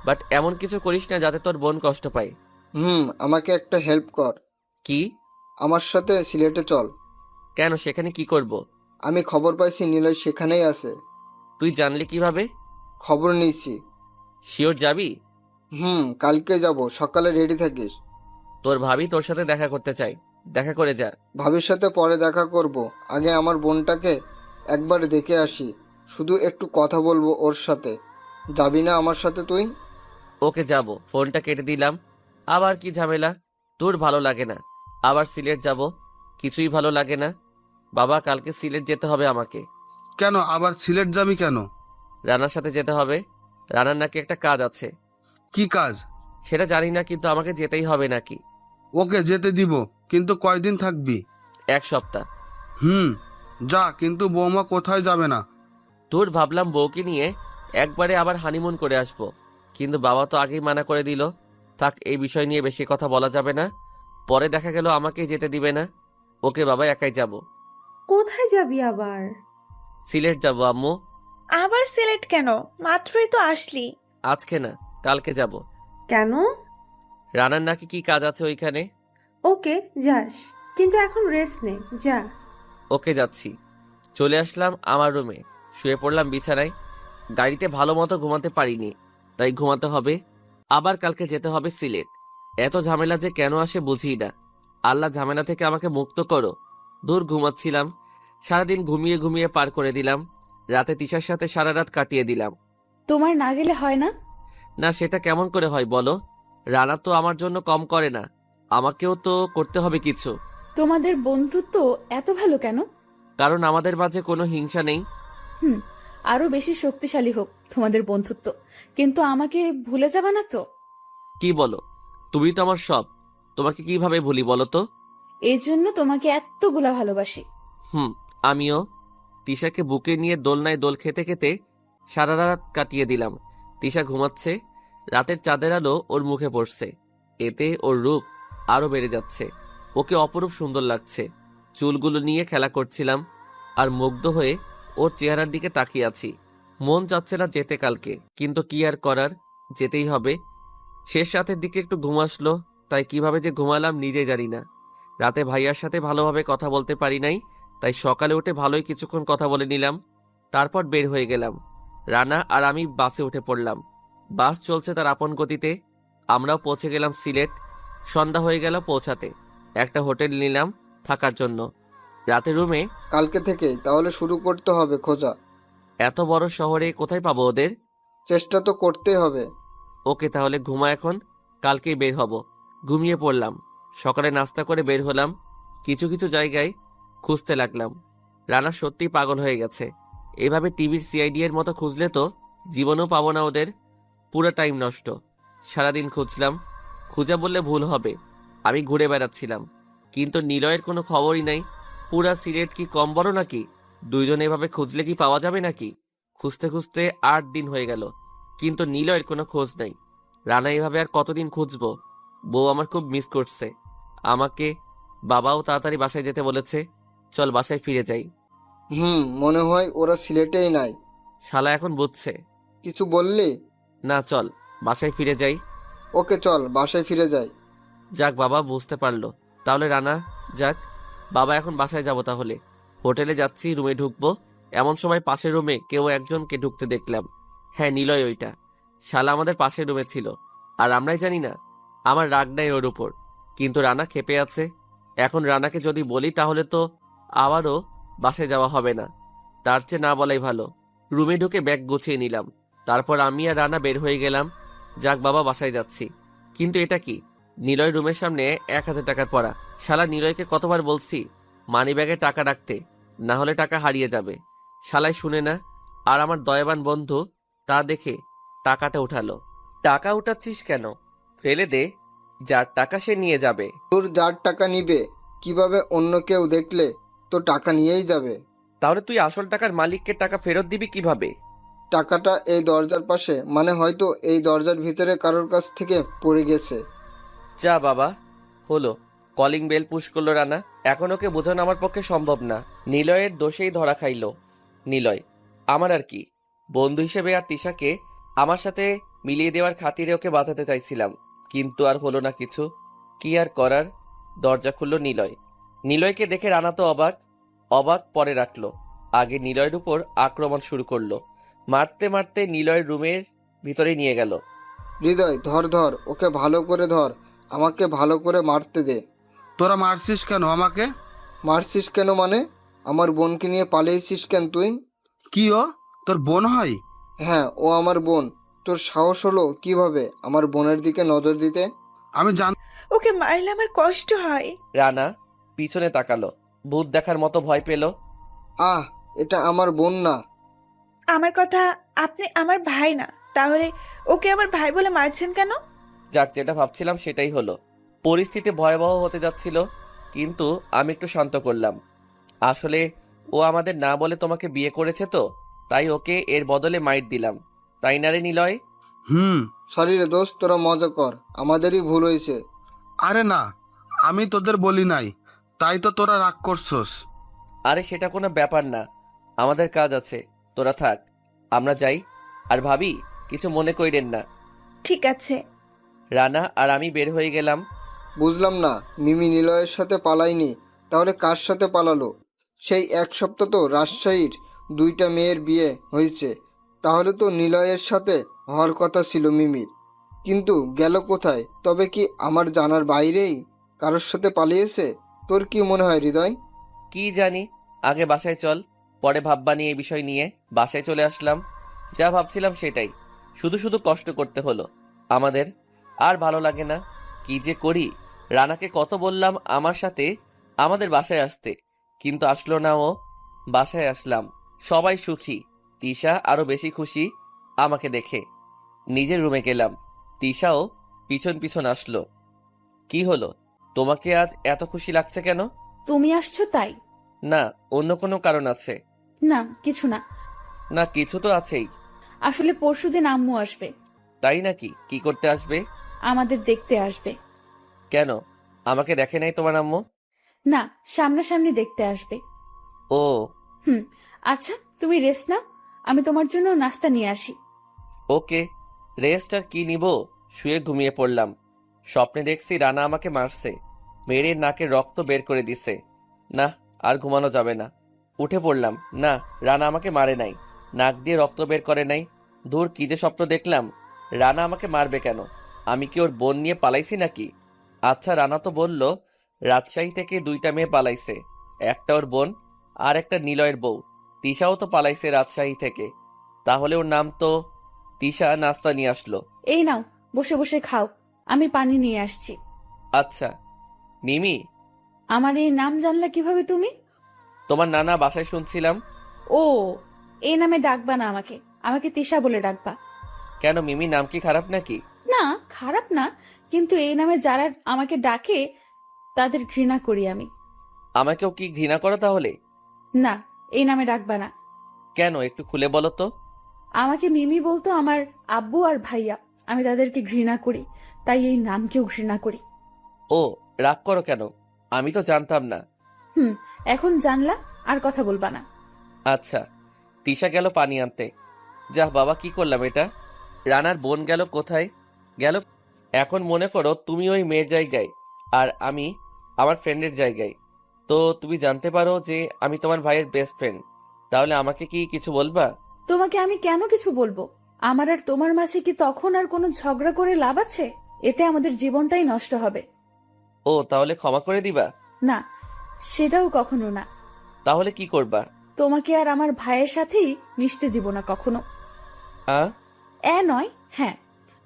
বাট এমন কিছু করিস না যাতে তোর বোন কষ্ট পায়। আমাকে একটা হেল্প কর। কি? আমার সাথে সিলেটে চল। কেন, সেখানে কি করব? আমি খবর পাইছি নিলয় সেখানেই আছে। তুই জানলি কিভাবে? খবর নিয়েছি। শিওর যাবি? কালকে যাব, সকালে রেডি থাকিস। তোর ভাবি তোর সাথে দেখা করতে চাই, দেখা করে যা। ভাবির সাথে পরে দেখা করব, আগে আমার বোনটাকে একবার দেখে আসি। শুধু একটু কথা বলবো ওর সাথে। যাবি না আমার সাথে তুই? ওকে যাব। ফোনটা কেটে দিলাম। আবার কি ঝামেলা? তোর ভালো লাগে না, আবার সিলেট যাব, কিছুই ভালো লাগে না। বাবা, কালকে সিলেট যেতে হবে আমাকে। কেন আবার সিলেট যাবি কেন? রানার সাথে যেতে হবে। রানার নাকি একটা কাজ আছে। কি কাজ? সেটা জানি না, কিন্তু আমাকে যেতেই হবে নাকি। ওকে যেতে দিব, কিন্তু কয়দিন থাকবি? 1 সপ্তাহ। যা, কিন্তু বৌমা কোথায় যাবে না? তোর ভাবলাম বউকে নিয়ে একবারে আবার হানিমুন করে আসবো, কিন্তু বাবা তো আগেই মানা করে দিল। থাক, এই বিষয় নিয়ে বেশি কথা বলা যাবে না, পরে দেখা গেল আমাকেই যেতে দিবে না। ওকে বাবা, একাই যাব। কোথায় যাবি আবার? সিলেট যাব আম্মু। আবার সিলেট কেন? মাত্রই তো আসলি। আজকে না, কালকে যাব। কেন? রানার নাকি কি কাজ আছে ওইখানে। ওকে, যাস, কিন্তু এখন রেস্ট নে, যা। ওকে, যাচ্ছি। চলে আসলাম আমার রুমে, শুয়ে পড়লাম বিছানায়। গাড়িতে ভালো মতো ঘুমাতে পারিনি, তাই ঘুমাতে হবে। আবার কালকে যেতে হবে সিলেট। এত ঝামেলা যে কেন আসে বুঝি না। আল্লাহ ঝামেলা থেকে আমাকে মুক্ত করো। দূর ঘুমাচ্ছিলাম, সারাদিন ঘুমিয়ে ঘুমিয়ে পার করে দিলাম। রাতে তিশার সাথে সারা রাত কাটিয়ে দিলাম। তোমার না গেলে হয় না? না, সেটা কেমন করে হয় বলো? রানা তো আমার জন্য কম করে না, আমাকেও তো করতে হবে কিছু। তোমাদের বন্ধুত্ব এত ভালো কেন? কারণ আমাদের মাঝে কোনো হিংসা নেই। হুম, আরো বেশি শক্তিশালী হোক তোমাদের বন্ধুত্ব, কিন্তু আমাকে ভুলে যাবে না তো? কি বলো? তুমি তো আমার সব, তোমাকে কিভাবে ভুলি বলো তো? এই জন্য তোমাকে এতগুলা ভালোবাসি। আমিও। তিশাকে বুকে নিয়ে দোলনায় দোল খেতে খেতে সারা রাত কাটিয়ে দিলাম। তিশা ঘুমাচ্ছে, রাতের চাঁদের আলো ওর মুখে পড়ছে, এতে ওর রূপ আরো বেড়ে যাচ্ছে। ওকে অপরূপ সুন্দর লাগছে। চুলগুলো নিয়ে খেলা করছিলাম আর মুগ্ধ হয়ে ওর চেহারার দিকে তাকিয়ে আছি। মন চাচ্ছে না যেতে কালকে, কিন্তু কি আর করার, যেতেই হবে। শেষ রাতের দিকে একটু ঘুম আসলো, তাই কিভাবে যে ঘুমালাম নিজে জানি না। রাতে ভাইয়ার সাথে ভালোভাবে কথা বলতে পারি নাই, তাই সকালে উঠে ভালোই কিছুক্ষণ কথা বলে নিলাম। তারপর বের হয়ে গেলাম। রানা আর আমি বাসে উঠে পড়লাম। বাস চলছে তার আপন গতিতে। আমরাও পৌঁছে গেলাম সিলেট। সন্ধ্যা হয়ে গেল পৌঁছাতে। একটা হোটেল নিলাম থাকার জন্য। রাতে রুমে। কালকে থেকে তাহলে শুরু করতে হবে খোঁজা। এত বড় শহরে কোথায় পাবো ওদের? চেষ্টা তো করতেই হবে। ওকে, তাহলে ঘুমা এখন, কালকেই বের হব। ঘুমিয়ে পড়লাম। সকালে নাস্তা করে বের হলাম। কিছু কিছু জায়গায় খুঁজতে লাগলাম। রানা সত্যিই পাগল হয়ে গেছে। এভাবে টিভির সিআইডি এর মতো খুঁজলে তো জীবনেও পাবো না ওদের। পুরো টাইম নষ্ট। সারাদিন খুঁজলাম, খুঁজা বললে ভুল হবে, আমি ঘুরে বেড়াচ্ছিলাম, কিন্তু নিলয়ের কোনো খবরই নাই। পুরা সিলেট কি কম বড় নাকি? দুইজন এভাবে খুঁজলে কি পাওয়া যাবে নাকি? খুঁজতে খুঁজতে 8 দিন হয়ে গেল, কিন্তু নিলয়ের কোনো খোঁজ নাই। রানা এভাবে আর কতদিন খুঁজবো? বউ আমার খুব মিস করছে আমাকে। বাবাও তাড়াতাড়ি বাসায় যেতে বলেছে। চল বাসায় ফিরে যাই। মনে হয় ওরা সিলেটেই নাই। শালা এখন বুঝছে। কিছু বললি? না, চল বাসায় ফিরে যাই। ওকে চল, বাসায় ফিরে যাই। যাক, বাবা বুঝতে পারলো। তাহলে রানা যাক, বাবা এখন বাসায় যাব তাহলে। হোটেলে যাচ্ছি, রুমে ঢুকবো, এমন সময় পাশের রুমে কেউ একজনকে ঢুকতে দেখলাম। হ্যাঁ, নিলয় ওইটা। শালা আমাদের পাশের রুমে ছিল, আর আমরাই জানি না। আমার রাগ নাই ওর উপর, কিন্তু রানা ক্ষেপে আছে। এখন রানাকে যদি বলি তাহলে তো আবারও বাসায় যাওয়া হবে না। তার চেয়ে না বলাই ভালো। রুমে ঢুকে ব্যাগ গুছিয়ে নিলাম। তারপর আমি আর রানা বের হয়ে গেলাম। যাক বাবা, বাসায় যাচ্ছি। কিন্তু এটা কি? নিলয় রুমের সামনে 1000 টাকার পড়া। শালা নিলয়কে কতবার বলছি মানি ব্যাগে টাকা রাখতে, না হলে টাকা হারিয়ে যাবে। শালাই শুনে না। আর আমার দয়াবান বন্ধু তা দেখে টাকাটা উঠালো। টাকা উঠাচ্ছিস কেন? ফেলে দে, যার টাকা সে নিয়ে যাবে। তোর যার টাকা নিবে, কিভাবে অন্য কেউ দেখলে তো টাকা নিয়েই যাবে। তাহলে তুই আসল টাকার মালিককে টাকা ফেরত দিবি কিভাবে? টাকাটা এই দরজার পাশে, মানে হয়তো এই দরজার ভিতরে কারোর কাছ থেকে পড়ে গেছে। যা বাবা, হলো। কলিং বেল পুশ করলো রানা। এখন ওকে বোঝানো আমার পক্ষে সম্ভব না। নিলয়ের দোষেই ধরা খাইলো নিলয়। আমার আর কি, বন্ধু হিসেবে আর তিশাকে আমার সাথে মিলিয়ে দেওয়ার খাতিরে ওকে বাঁচাতে চাইছিলাম, কিন্তু আর হলো না কিছু। কি আর করার। দরজা খুলল নিলয়। নিলয়কে দেখে রানা তো অবাক অবাক পরে রাখলো। আগে নিলয়ের উপর আক্রমণ শুরু করলো। মারতে মারতে নিলয়ের রুমের ভিতরে নিয়ে গেল। হৃদয়, ধর ধর, ওকে ভালো করে ধর, আমাকে ভালো করে মারতে দে। তোরা মারছিস কেন আমাকে? মারছিস কেন মানে? আমার বোনকে নিয়ে পালিয়েছিস কেন তুই? কি ও তোর বোন হয়? হ্যাঁ, ও আমার বোন। তোর সাহস হলো কিভাবে আমার বোনের দিকে নজর দিতে? আমি জান ওকে মারলে আমার কষ্ট হয়। রানা পিছনে তাকালো। ভূত দেখার মতো ভয় পেল। আহ, এটা আমার বোন না। আমার কথা, আপনি আমার ভাই না, তাহলে ওকে আমার ভাই বলে মারছেন কেন? যাক, যেটা ভাবছিলাম সেটাই হলো। পরিস্থিতি ভয়াবহ হতে যাচ্ছিল, কিন্তু আমি একটু শান্ত করলাম। আসলে ও আমাদের না বলে তোমাকে বিয়ে করেছে তো, তাই ওকে এর বদলে মাইট দিলাম। তাই না রে নিলয়? হুম। সরি রে দোস্ত, তোরা মজা কর, আমাদেরই ভুল হয়েছে। আরে না, আমি তোদের বলি নাই, তাই তো তোরা রাগ করছস। আরে সেটা কোনো ব্যাপার না, আমাদের কাজ আছে, তোরা থাক, আমরা যাই। আর ভাবি, কিছু মনে কইরেন না। ঠিক আছে। রানা আর আমি বের হয়ে গেলাম। বুঝলাম না, মিমি নিলয়ের সাথে পালায়নি, তাহলে কার সাথে পালালো? সেই এক সপ্তাহ তো রাজশাহীর 2টা মেয়ের বিয়ে হয়েছে, তাহলে তো নিলয়ের সাথে হওয়ার কথা ছিল মিমির। কিন্তু গেল কোথায়? তবে কি আমার জানার বাইরেই কারোর সাথে পালিয়েছে? তোর কি মনে হয় হৃদয়? কি জানি, আগে বাসায় চল, পরে ভাববানি এই বিষয় নিয়ে। বাসায় চলে আসলাম। যা ভাবছিলাম সেটাই, শুধু শুধু কষ্ট করতে হলো আমাদের। আর ভালো লাগে না। কি যে করি। রানাকে কত বললাম আমার সাথে আমাদের বাসায় আসতে, কিন্তু আসলো না ও। বাসায় আসলাম, সবাই সুখী। তিশা আরো বেশি খুশি আমাকে দেখে। নিজের রুমে গেলাম। তিশাও পিছন পিছন আসলো। কি হলো, তোমাকে আজ এত খুশি লাগছে কেন? তুমি আসছো তাই? না, অন্য কোনো কারণ আছে? না, কিছু না। না, কিছু তো আছেই। আসলে পরশুদিন আম্মু আসবে। তাই নাকি? কি করতে আসবে? আমাদের দেখতে আসবে। কেন, আমাকে দেখে নাই তোমার আম্মু? না, সামনাসামনি দেখতে আসবে। ও হুম। আচ্ছা, তুমি রেস্ট নাও, আমি তোমার জন্য নাস্তা নিয়ে আসি। ওকে। রেস্ট আর কি নিব, শুয়ে ঘুমিয়ে পড়লাম। স্বপ্নে দেখছি রানা আমাকে মারছে, মেরে নাকের রক্ত বের করে দিছে। না, আর ঘুমানো যাবে না। উঠে পড়লাম। না, রানা আমাকে মারে নাই, নাক দিয়ে রক্ত বের করে নাই। দূর, কি যে স্বপ্ন দেখলাম। রানা আমাকে মারবে কেন? আমি কি ওর বোন নিয়ে পালাইছি নাকি? আচ্ছা, রানা তো বলল রাজশাহী থেকে 2টা মেয়ে পালাইছে, একটা ওর বোন আর একটা নিলয়ের বউ। তিশাও তো পালাইছে রাজশাহী থেকে, তাহলে ওর নাম তো তিশা। নাস্তা নিয়ে আসলো। এই নাও, বসে বসে খাও, আমি পানি নিয়ে আসছি। আচ্ছা। মিমি, আমার এই নাম জানলা কিভাবে তুমি? তোমার নানা বাসায় শুনছিলাম। ও, এই নামে ডাকবা না আমাকে, আমাকে তিশা বলে ডাকবা। কেন মিমি, নাম কি খারাপ নাকি? না, খারাপ না, কিন্তু এই নামে যারা আমাকে ডাকে তাদের ঘৃণা করি আমি। আমাকেও কি ঘৃণা করো তাহলে? না, এই নামে ডাকবা না। কেন, একটু খুলে বলো তো। আমাকে মিমি বলতো আমার আব্বু আর ভাইয়া, আমি তাদেরকে ঘৃণা করি, তাই এই নামকেও ঘৃণা করি। ও, রাগ করো কেন? আমি তো জানতাম না। হুম, এখন জানলা, আর কথা বলবা না। আচ্ছা। তিশা গেল পানি আনতে। যাহ বাবা, কি করলাম এটা। রানার বোন গেল কোথায়? গেল। এখন মনে করো তুমি ওই মেয়ের জায়গায় আর আমি আমার ফ্রেন্ডের জায়গায়। তো তুমি জানতে পারো যে আমি তোমার ভাইয়ের বেস্ট ফ্রেন্ড, তাহলে আমাকে কি কিছু বলবা? তোমাকে আমি কেন কিছু বলবো? আমার আর তোমার মাঝে কি তখন আর কোনো ঝগড়া করে লাভ আছে? এতে আমাদের জীবনটাই নষ্ট হবে। ও, তাহলে ক্ষমা করে দিবা? না, সেটাও কখনো না। তাহলে কি করবা? তোমাকে আর আমার ভাইয়ের সাথেই মিশতে দিব না কখনো। আ নয়, হ্যাঁ,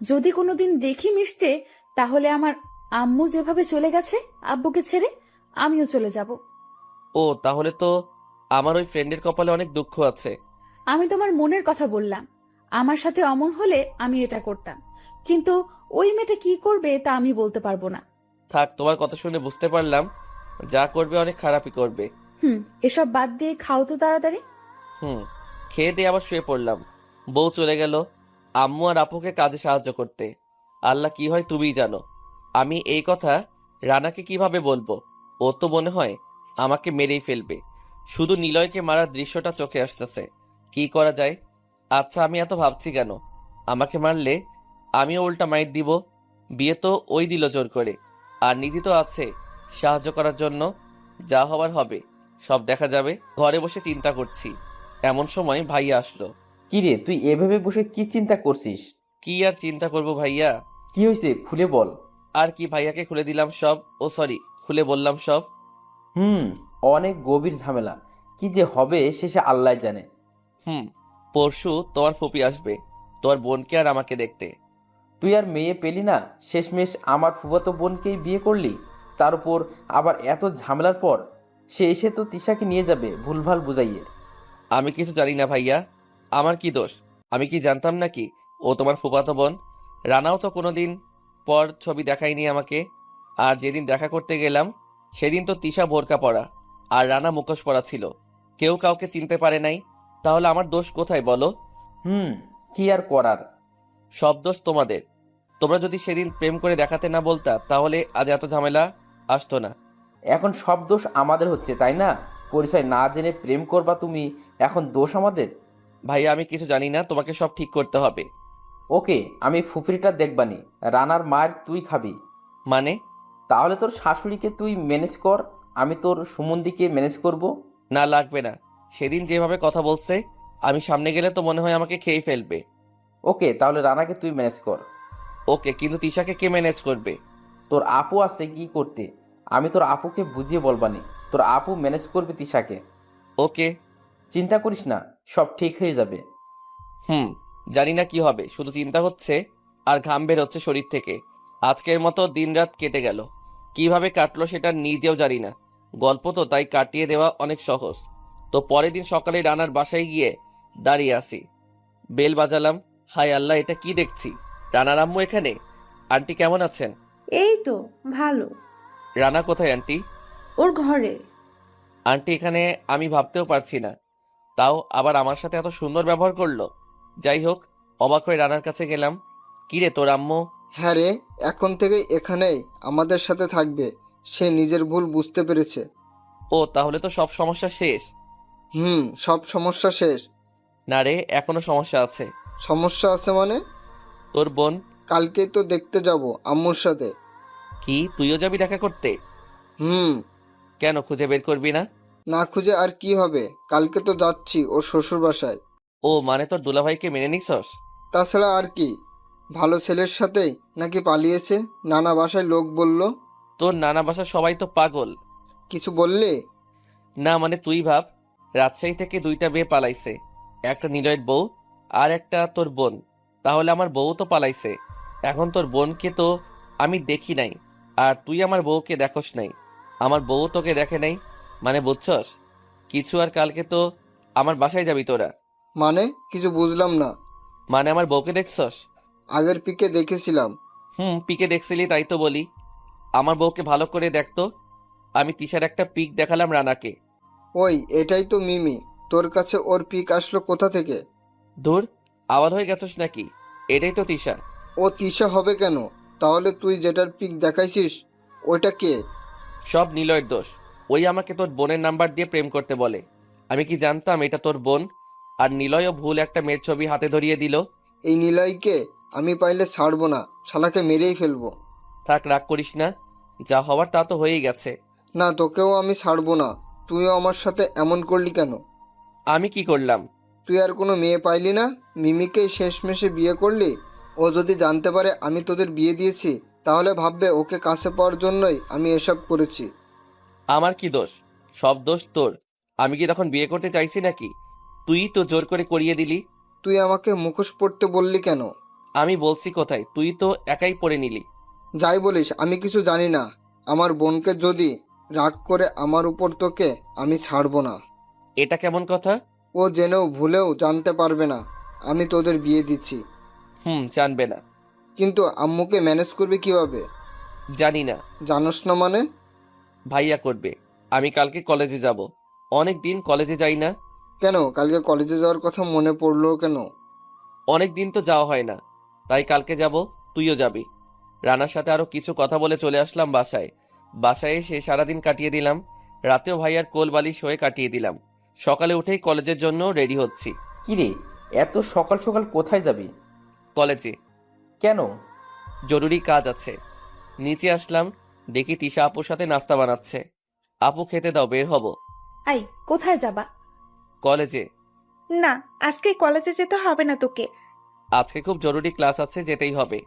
যদি কোনোদিন দেখি মিশতে, তাহলে আমার আম্মু যেভাবে চলে গেছে আব্বুকে ছেড়ে, আমিও চলে যাব। ও, তাহলে তো আমার ওই ফ্রেন্ডের কপালে অনেক দুঃখ আছে। আমি তোমার মনের কথা বললাম। আমার সাথে অমন হলে আমি এটা করতাম, কিন্তু ওই মেয়েটা কি করবে তা আমি বলতে পারবো না। থাক, তোমার কথা শুনে বুঝতে পারলাম যা করবে অনেক খারাপই করবে। এসব বাদ দিয়ে খাও তো তাড়াতাড়ি। খেয়ে দিয়ে আবার শুয়ে পড়লাম। বউ চলে গেল আম্মু আর আপুকে কাজে সাহায্য করতে। আল্লাহ, কি হয় তুমিই জানো। আমি এই কথা রানাকে কিভাবে বলবো? ও তো মনে হয় আমাকে মেরেই ফেলবে। শুধু নিলয়কে মারার দৃশ্যটা চোখে আসতেছে। কি করা যায়? আচ্ছা, আমি এত ভাবছি কেন? আমাকে মারলে আমিও উল্টা মাইট দিব। বিয়ে তো ওই দিল জোর করে, আর নীতি তো আছে সাহায্য করার জন্য। যা হবার হবে, সব দেখা যাবে। ঘরে বসে চিন্তা করছি, এমন সময় ভাইয়া আসলো। কি রে, তুই এভাবে বসে কি চিন্তা করছিস? কি আর চিন্তা করব ভাইয়া? কি হয়েছে খুলে বল। আর কি, ভাইয়াকে খুলে দিলাম সব। ও সরি, খুলে বললাম সব। অনেক গভীর ঝামেলা। কি যে হবে শেষে আল্লাহ জানে। পরশু তোমার ফুপি আসবে, তোমার বোনকে আর আমাকে দেখতে। তুই আর মেয়ে পেলি না, শেষমেশ আমার ফুফাতো বোনকেই বিয়ে করলি। তার উপর আবার এত ঝামেলার পর সে এসে তো তিশাকে নিয়ে যাবে ভুলভাল বুঝাইয়ে। আমি কিছু জানি না ভাইয়া, আমার কি দোষ? আমি কি জানতাম নাকি ও তোমার ফুফাতো বোন? রানাও তো কোনোদিন পর ছবি দেখায়নি আমাকে। আর যেদিন দেখা করতে গেলাম সেদিন তো তিশা বোরকা পরা আর রানা মুখোশ পরা ছিল। কেউ কাউকে চিনতে পারে নাই। তাহলে আমার দোষ কোথায় বলো? কি আর করার। সব দোষ তোমাদের। তোমরা যদি সেদিন প্রেম করে দেখাতে না বলতা তাহলে আজ এত ঝামেলা আসতো না। এখন সব দোষ আমাদের হচ্ছে, তাই না? পরিচয় না জেনে প্রেম করবা তুমি, এখন দোষ আমাদের? ভাইয়া আমি কিছু জানি না, তোমাকে সব ঠিক করতে হবে। ওকে, আমি ফুফরিটা দেখবানি। রানার মায়ের তুই খাবি। মানে? তাহলে তোর শাশুড়িকে তুই ম্যানেজ কর, আমি তোর সুমন্দিকে ম্যানেজ করব। না, লাগবে না। সেদিন যেভাবে কথা বলছে, আমি সামনে গেলে তো মনে হয় আমাকে খেয়ে ফেলবে। ওকে, তাহলে রানাকে তুই ম্যানেজ কর। ওকে, কিন্তু তিশাকে কে ম্যানেজ করবে? তোর আপু আছে কি করতে, আমি তোর আপুকে বুঝিয়ে বলবানি। তোর আপু ম্যানেজ করবে তিশাকে। ওকে। চিন্তা করিস না, সব ঠিক হয়ে যাবে। জানি না কি হবে, শুধু চিন্তা হচ্ছে আর ঘাম বের হচ্ছে শরীর থেকে। আজকের মতো দিনরাত কেটে গেল, কিভাবে কাটলো সেটা নিজেও জানি না। গল্প তো তাই কাটিয়ে দেওয়া অনেক সহজ। তো পরের দিন সকালে রানার বাসায় গিয়ে দাঁড়িয়ে আসি। বেল বাজালাম। হাই আল্লাহ, এটা কি দেখছি! রানার আম্মু এখানে। আন্টি কেমন আছেন? এই তো ভালো। রানা কোথায় আন্টি? ওর ঘরে। আন্টি এখানে? আমি ভাবতেও পারছি না, তাও আবার আমার সাথে এত সুন্দর ব্যবহার করলো। যাই হোক, অবাক হয়ে রানার কাছে গেলাম। কিরে, তোর আম্মু? হ্যাঁ রে, এখন থেকে এখানেই আমাদের সাথে থাকবে। সে নিজের ভুল বুঝতে পেরেছে। ও, তাহলে তো সব সমস্যা শেষ। সব সমস্যা শেষ। না রে, এখনো সমস্যা আছে। সমস্যা আছে মানে? তোর বোন? কালকেই তো দেখতে যাব আম্মুর সাথে। কি, তুইও যাবি দেখা করতে? হুম। কেন, খুঁজে বের করবি না? না খুঁজে আর কি হবে, কালকে তো যাচ্ছি ওর শ্বশুর বাসায়। ও মানে তোর দুলাভাইকে মেনে নিছস? তাছাড়া আর কি, ভালো ছেলের সাথেই নাকি পালিয়েছে, নানা বাসায় লোক বলল। তোর নানা বাসার সবাই তো পাগল। কিছু বললে? না মানে তুই ভাব, রাজশাহী থেকে 2টা মেয়ে পালাইছে, একটা নিলয়ের বউ আর একটা তোর বোন। তাহলে আমার বউ তো পালাইছে। এখন তোর বোনকে তো আমি দেখি নাই, আর তুই আমার বউকে দেখোস নাই। আমার বউ তোকে দেখে নাই, মানে বুঝছস কিছু? আর কালকে তো আমার বাসায় যাবি তোরা। মানে কিছু বুঝলাম না। মানে আমার বউকে দেখছস? আগের পিকে দেখেছিলাম। পিকে দেখছিলি তাই তো বলি। আমার বউকে ভালো করে দেখতো। আমি তিশার একটা পিক দেখালাম রানাকে। ওই এটাই তো মিমি। তোর কাছে ওর পিক আসলো কোথা থেকে? ধুর, আওয়াজ হয়ে গেছস নাকি? এটাই তো তিশা। ও তিশা হবে কেন? তাহলে তুই যেটার পিক দেখাইছিস ওইটা কে? সব নিলয়ের দোষ। ওই আমাকে তোর বোনের নাম্বার দিয়ে প্রেম করতে বলে। আমি কি জানতাম এটা তোর বোন? আর নিলয়ও ভুল একটা মেয়ের ছবি হাতে ধরিয়ে দিল। এই নিলয়কে আমি পাইলে ছাড়বো না, শালাকে মেরেই ফেলবো। থাক, রাগ করিস না, যা হওয়ার তা তো হয়েই গেছে। না, তোকেও আমি ছাড়বো না। তুইও আমার সাথে এমন করলি কেন? আমি কি করলাম? তুই আর কোনো মেয়ে পাইলি না, মিমিকেই শেষমেশে বিয়ে করলি। ও যদি জানতে পারে আমি তোদের বিয়ে দিয়েছি তাহলে ভাববে ওকে কাছে পাওয়ার জন্যই আমি এসব করেছি। আমার কি দোষ? সব দোষ তোর। আমি কি তখন বিয়ে করতে চাইছি নাকি? তুই তো জোর করে করিয়ে দিলি। তুই আমাকে মুখোশ পরতে বললি কেন? আমি বলছি কোথায়, তুই তো একাই পরে নিলি। যাই বলিস, আমি কিছু জানি না। আমার বোনকে যদি রাগ করে আমার উপর তোকে আমি ছাড়বো না। এটা কেমন কথা? ও জেনেও ভুলেও জানতে পারবে না আমি তোদের বিয়ে দিচ্ছি। জানবে না। কিন্তু আম্মুকে ম্যানেজ করবে কিভাবে? জানি না। জানোস না মানে? ভাইয়া করবে। আমি কালকে কলেজে যাব। অনেক দিন কলেজে যাই না। কেন, কালকে কলেজে যাওয়ার কথা মনে পড়লো কেন? অনেক দিন তো যাওয়া হয় না, তাই কালকে যাব। তুইও যাবি। রানার সাথে আরো কিছু কথা বলে চলে আসলাম বাসায়। বাসায় এসে সারাদিন কাটিয়ে দিলাম। রাতেও ভাইয়ার কোল বালিশ হয়ে কাটিয়ে দিলাম। সকালে উঠেই কলেজের জন্য রেডি হচ্ছি। কি রে, এত সকাল সকাল কোথায় যাবি? কলেজে। কেন? জরুরি কাজ আছে। নিচে আসলাম, দেখি তিশা আপুর সাথে নাস্তা বানাচ্ছে। আপু খেতে দাও, বের হব। আই, কোথায় যাবা? কলেজে। না, আজকে কলেজে যেতে হবে না তোকে। আজকে খুব জরুরি ক্লাস আছে, যেতেই হবে।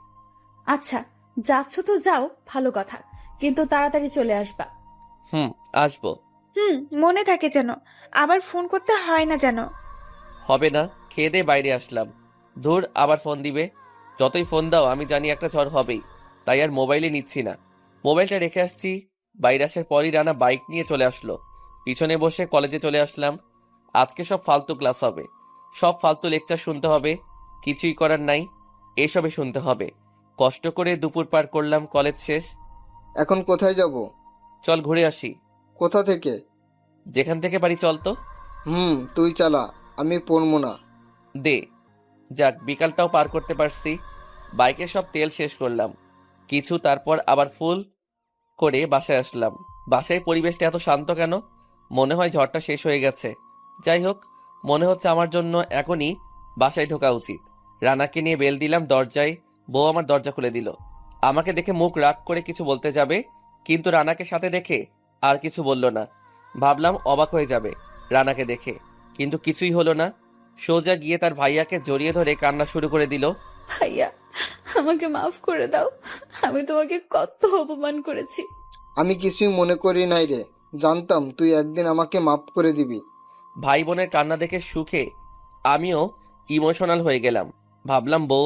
আচ্ছা, যাচ্ছ তো যাও, ভালো কথা, কিন্তু তাড়াতাড়ি চলে আসবা। আসবো। মনে থাকে যেন, আবার ফোন করতে হয় না যেন। হবে না, খেয়ে দিয়ে বাইরে আসলাম। ধুর, আবার ফোন দিবে। যতই ফোন দাও আমি জানি একটা ঝড় হবেই, তাই আর মোবাইলে নিচ্ছি না। মোবাইলটা রেখে আসছি। বাইরে আসার পরই রানা বাইক নিয়ে চলে আসলো। পিছনে বসে কলেজে চলে আসলাম। আজকে সব ফালতু ক্লাস হবে, সব ফালতু লেকচার শুনতে হবে। কিছুই করার নাই, এসবে শুনতে হবে। কষ্ট করে দুপুর পার করলাম, কলেজ শেষ। এখন কোথায় যাব? চল ঘুরে আসি। কোথা থেকে? যেখান থেকে পারি চল তো। তুই চালা, আমি পড়বো না। দে। যাক, বিকালটাও পার করতে পারছি। বাইকে সব তেল শেষ করলাম কিছু, তারপর আবার ফুল করে বাসায় আসলাম। বাসায় পরিবেশটা এত শান্ত কেন? মনে হয় ঝড়টা শেষ হয়ে গেছে। যাই হোক, মনে হচ্ছে আমার জন্য এখনই বাসায় ঢোকা উচিত। রানাকে নিয়ে বেল দিলাম দরজায়। বউ আমার দরজা খুলে দিল। আমাকে দেখে মুখ রাগ করে কিছু বলতে যাবে, কিন্তু রানাকে সাথে দেখে আর কিছু বলল না। ভাবলাম অবাক হয়ে যাবে রানাকে দেখে, কিন্তু কিছুই হলো না। সোজা গিয়ে তার ভাইয়াকে জড়িয়ে ধরে কান্না শুরু করে দিল। ভাইয়া, আমাকে মাফ করে দাও, আমি তোমাকে কত অপমান করেছি। আমি কিছুই মনে করি নাই রে, জানতাম তুই একদিন আমাকে মাফ করে দিবি। ভাই বোনের কান্না দেখে সুখে আমিও ইমোশনাল হয়ে গেলাম। ভাবলাম বউ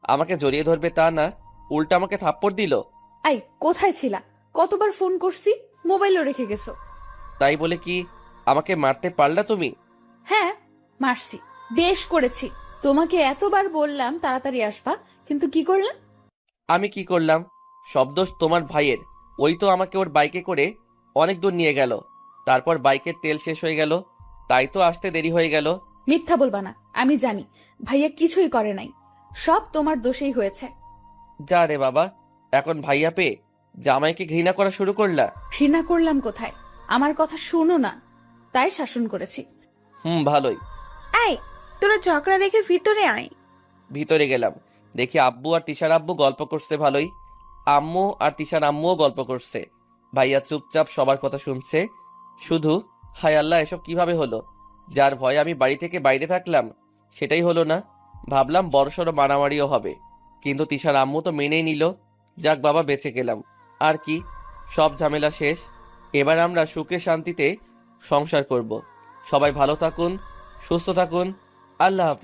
আমাকে জড়িয়ে ধরবে, তা না, উল্টা আমাকে থাপ্পড় দিল। আই, কোথায় ছিলা? কতবার ফোন করছি, মোবাইলও রেখে গেছো। তাই বলে কি আমাকে মারতে পারলা তুমি? হ্যাঁ, মারছি, বেশ করেছি। তোমাকে এতবার বললাম তাড়াতাড়ি আসবা, কিন্তু কি করলাম? আমি কি করলাম? সব দোষ তোমার ভাইয়ের। ওই তো আমাকে ওর বাইকে করে অনেক দূর নিয়ে গেল, তারপর বাইকের তেল শেষ হয়ে গেল, তাই তো আসতে দেরি হয়ে গেল। মিথ্যা বলবা না, আমি জানি ভাইয়া কিছুই করে নাই, সব তোমার দোষেই হয়েছে। যা রে বাবা, এখন ভাইয়া পেয়ে জামাইকে ঘৃণা করা শুরু করলা? ঘৃণা করলাম কোথায়? আমার কথা শোনো না, তাই শাসন করেছি। ভালোই। এই, তোরা ঝগড়া রেখে ভিতরে আয়। ভিতরে গেলাম, দেখি আব্বু আর তিশার আব্বু গল্প করছে ভালোই। আম্মু আর তিশার আম্মুও গল্প করছে। ভাইয়া চুপচাপ সবার কথা শুনছে। শুধু হায় আল্লাহ, এসব কিভাবে হলো? যার ভয়ে আমি বাড়ি থেকে বাইরে থাকলাম সেটাই হলো না। ভাবলাম বড়সড় মারামারিও হবে, কিন্তু তিশার আম্মু তো মেনেই নিল। যাক বাবা, বেঁচে গেলাম। আর কি, সব ঝামেলা শেষ। এবার আমরা সুখে শান্তিতে সংসার করব। সবাই ভালো থাকুন, সুস্থ থাকুন। আল্লাহ হাফেজ।